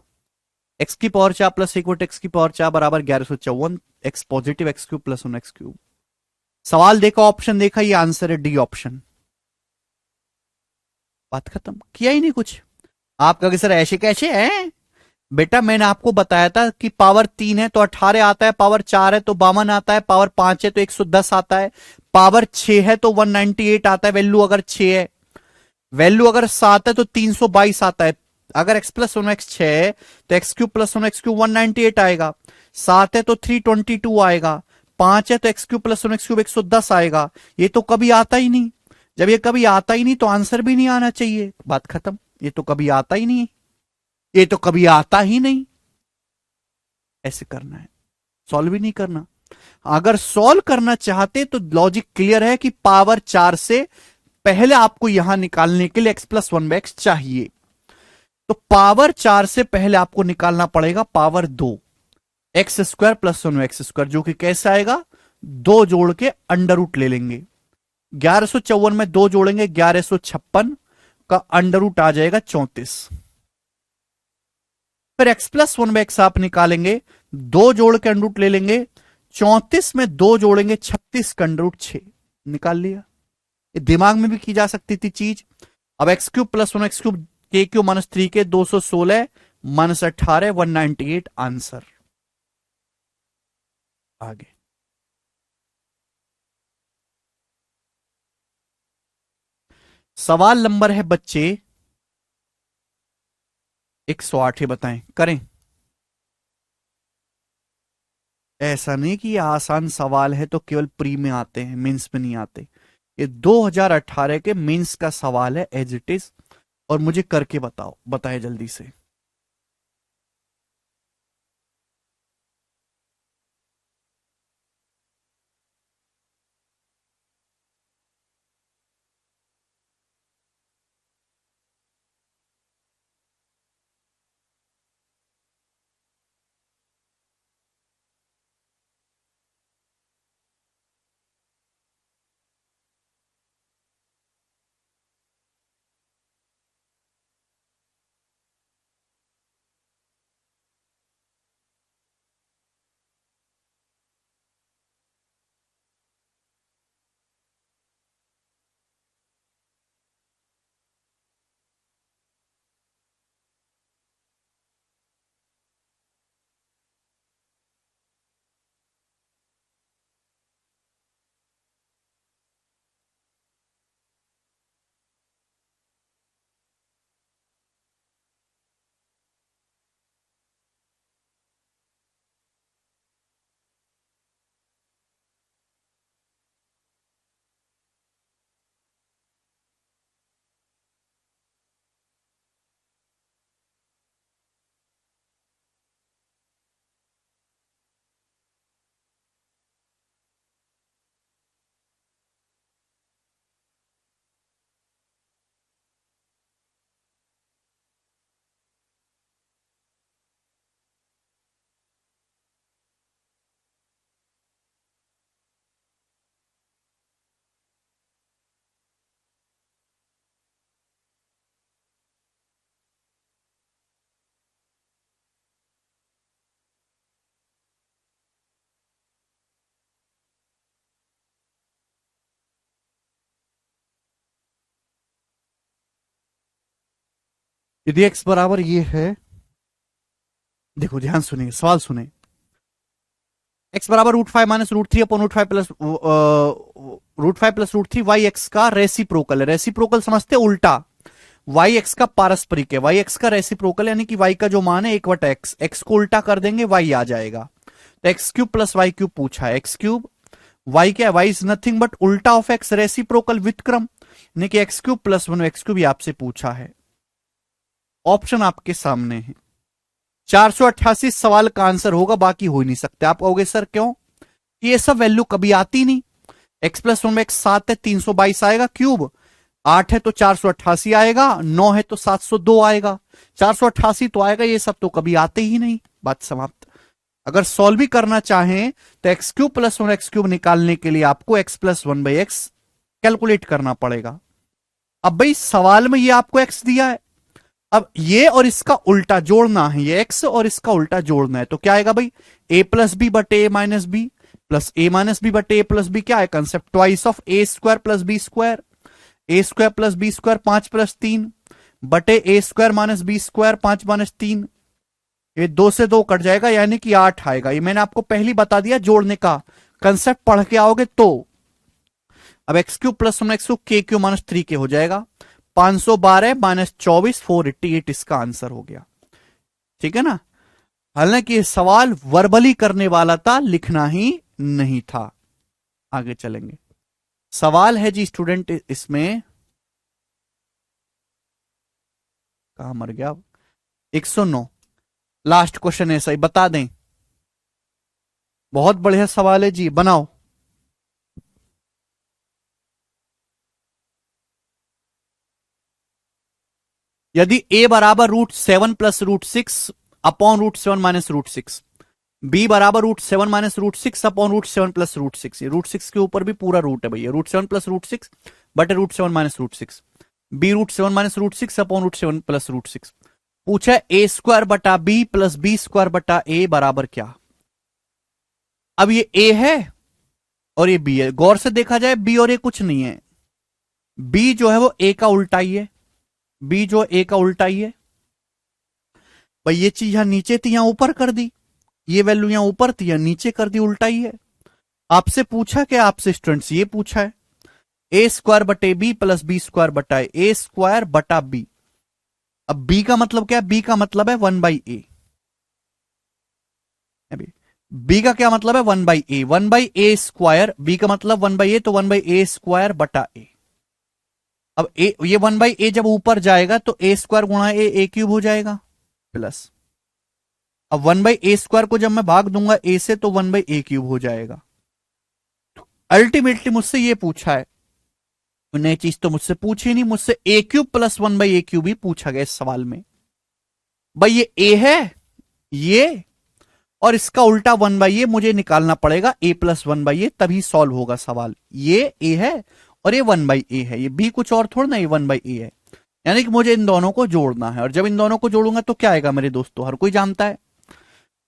एक्स की पावर 4 प्लस 1/x की पावर 4 बराबर 1154। X positive, x cube plus one x cube. सवाल देखा, ऑप्शन देखा, ये आंसर है डी ऑप्शन। बात खत्म, किया ही नहीं कुछ। आप कहोगे सर ऐसे कैसे हैं? बेटा मैंने आपको बताया था कि पावर 3 है तो 18 आता है, पावर 4 है तो 52 आता है, पावर 5 है तो 110 आता है, पावर 6 है तो 198 आता है, वैल्यू अगर 6 है। वैल्यू अगर 7 है तो 322 आता है। अगर x प्लस वन एक्स 6 है तो x cube plus one x cube 198 आएगा। 7 है तो 322 आएगा। 5 है तो x cube plus one x cube 110 आएगा। ये तो कभी आता ही नहीं। जब ये कभी आता ही नहीं तो आंसर भी नहीं आना चाहिए। बात खत्म, ये तो कभी आता ही नहीं, ये तो कभी आता ही नहीं। ऐसे करना है, सॉल्व भी नहीं करना। अगर सॉल्व करना चाहते तो लॉजिक क्लियर है कि पावर 4 से पहले आपको यहां निकालने के लिए x plus one by x चाहिए। तो पावर 4 से पहले आपको निकालना पड़ेगा power 2, x square plus one x square, जो कि कैसे आएगा, दो जोड़ के अंडर रूट ले लेंगे। 1154 में दो जोड़ेंगे 1156 का अंडर रूट आ जाएगा 34। फिर x plus one by x आप निकालेंगे, दो जोड़ के अंडर रूट ले लेंगे। 34 में दो जोड़ेंगे 36 का अंडर रूट 6, निकाल लिया। ये दिमाग में भी की जा सकती थी चीज। अब x cube plus one x cube के क्यू माइनस 3 के 216 माइनस 18 198 आंसर। आगे सवाल नंबर है बच्चे 108, बताएं करें। ऐसा नहीं कि ये आसान सवाल है तो केवल प्री में आते हैं, मेंस में नहीं आते। ये 2018 के मेंस का सवाल है एज इट इज। और मुझे करके बताओ, बताए जल्दी से। यदि x बराबर ये है, देखो ध्यान सुनिए, सवाल सुने। x बराबर √5 minus √3 upon √5 plus √3 y x का रेसिप्रोकल है। रेसिप्रोकल समझते उल्टा, वाई एक्स का पारस्परिक है। वाई एक्स का रेसिप्रोकल यानी कि वाई का जो मान है 1/x, एक्स को उल्टा कर देंगे वाई आ जाएगा। तो x cube plus y cube पूछा है, एक्स क्यूब वाई क्या है, वाई इज नथिंग बट उल्टा ऑफ एक्स, रेसिप्रोकल व्युत्क्रम, यानी कि x cube plus one x cube आपसे पूछा है। ऑप्शन आपके सामने है। 488 सवाल का आंसर होगा, बाकी हो ही नहीं सकते। आप कहोगे सर क्यों, ये सब वैल्यू कभी आती नहीं। एक्स प्लस वन में एक्स 7 है, 322 आएगा क्यूब, 8 है तो 488 आएगा, 9 है तो 702 आएगा, 488 तो आएगा, ये सब तो कभी आते ही नहीं। बात समाप्त। अगर सॉल्व भी करना चाहें तो x cube plus one x cube निकालने के लिए आपको x plus one by x calculate करना पड़ेगा। अब भाई सवाल में ये आपको एक्स दिया है, अब ये और इसका उल्टा जोड़ना है, ये एक्स और इसका उल्टा जोड़ना है, तो क्या आएगा भाई, ए प्लस बी बटे a minus b plus a minus b बटे ए प्लस बी, क्या है concept, twice of a square plus b square, a square plus b square 5 plus 3 बटे a square minus b square 5 minus 3, ये 2 से 2 कट जाएगा यानी कि 8 आएगा। ये मैंने आपको पहले बता दिया, जोड़ने का कंसेप्ट पढ़ के आओगे तो। अब x cube plus one x cube के क्यू माइनस 3 के हो जाएगा, 512 माइनस 24 488 इसका आंसर हो गया। ठीक है ना, हालांकि सवाल वर्बली करने वाला था, लिखना ही नहीं था। आगे चलेंगे। सवाल है जी स्टूडेंट इसमें, कहां मर गया, 109 लास्ट क्वेश्चन है, सही बता दें। बहुत बढ़िया सवाल है जी, बनाओ। यदि a बराबर √7 प्लस √6 अपॉन √7 माइनस √6, b बराबर √7 माइनस √6 अपॉन √7 प्लस √6, ये √6 के ऊपर भी पूरा रूट है भैया, √7 प्लस √6 बटे √7 minus √6, b √7 minus √6 upon √7 plus √6। पूछा a स्क्वायर बटा b प्लस b स्क्वायर बटा a बराबर क्या। अब ये a है और ये b है, गौर से देखा जाए b और a कुछ नहीं है, b जो है वो a का उल्टा ही है, b जो a का उल्टा ही है भाई। ये चीज यहां नीचे थी, यहां ऊपर कर दी, ये वैल्यू यहां ऊपर थी यहां नीचे कर दी, उल्टा ही है। आपसे पूछा क्या, आपसे स्टूडेंट्स ये पूछा है ए स्क्वायर बटे बी प्लस बी स्क्वायर बटा ए स्क्वायर बटा बी। अब बी का मतलब क्या है, बी का मतलब है 1/a, बी का क्या मतलब है 1/a, 1/a स्क्वायर, बी का मतलब 1/a, तो 1/a स्क्वायर बटा a। अब ए, ये 1/a जब ऊपर जाएगा तो a स्क्वायर गुणा a क्यूब हो जाएगा प्लस, अब 1/a स्क्वायर को जब मैं भाग दूंगा a से तो 1/a क्यूब हो जाएगा। अल्टीमेटली मुझसे ये पूछा है, नई चीज तो मुझसे पूछी नहीं, मुझसे a cube plus 1/a cube ही पूछा गया इस सवाल में। भाई ये a है ये, और इसका उल्टा 1/a मुझे निकालना पड़ेगा, a प्लस 1/a, तभी सॉल्व होगा सवाल। ये a है और ये 1/a है, ये b कुछ और थोड़ा ना, ये 1/a है, यानी कि मुझे इन दोनों को जोड़ना है। और जब इन दोनों को जोड़ूंगा तो क्या आएगा मेरे दोस्तों, हर कोई जानता है,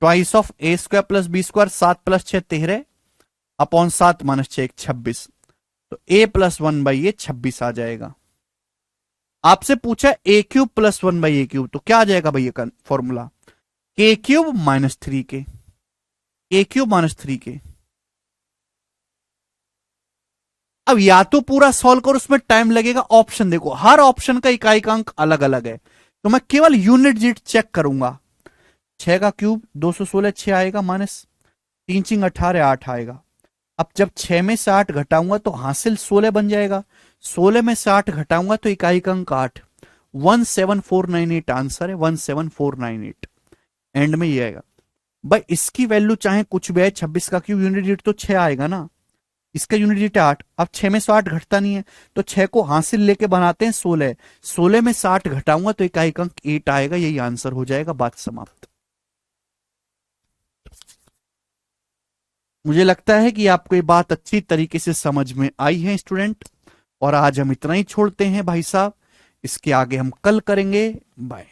twice of a square plus b square, 7 plus 6 13 upon 7 minus 6 26, तो a प्लस 1/a 26 आ जाएगा। आपसे पूछा a cube plus 1/a cube, तो क्या आ जाएगा भैया का formula, k cube minus 3k, a cube minus 3k। अब या तो पूरा सॉल्व करो, उसमें टाइम लगेगा, ऑप्शन देखो, हर ऑप्शन का इकाई का अंक अलग अलग है, तो मैं केवल यूनिट डिजिट चेक करूंगा। 6 का क्यूब 216, 6 आएगा, माइनस 3 चिंग 18 8 आएगा। अब जब 6 में से 8 घटाऊंगा तो हासिल 16 बन जाएगा, 16 में से 8 घटाऊंगा तो इकाई का अंक 8, 17498 आंसर है, 17498। एंड में ये आएगा भाई, इसकी वैल्यू चाहे कुछ भी है, 26 का क्यूब यूनिट डिजिट तो 6 आएगा ना, इसका यूनिट डिजिट 8। अब 6 में से 8 घटता नहीं है, तो 6 को हासिल लेके बनाते हैं 16, 16 में से 8 घटाऊंगा तो इकाई का अंक 8 आएगा, यही आंसर हो जाएगा, बात समाप्त। मुझे लगता है कि आपको ये बात अच्छी तरीके से समझ में आई है स्टूडेंट, और आज हम इतना ही छोड़ते हैं भाई साहब, इसके आगे हम कल करेंगे। बाय।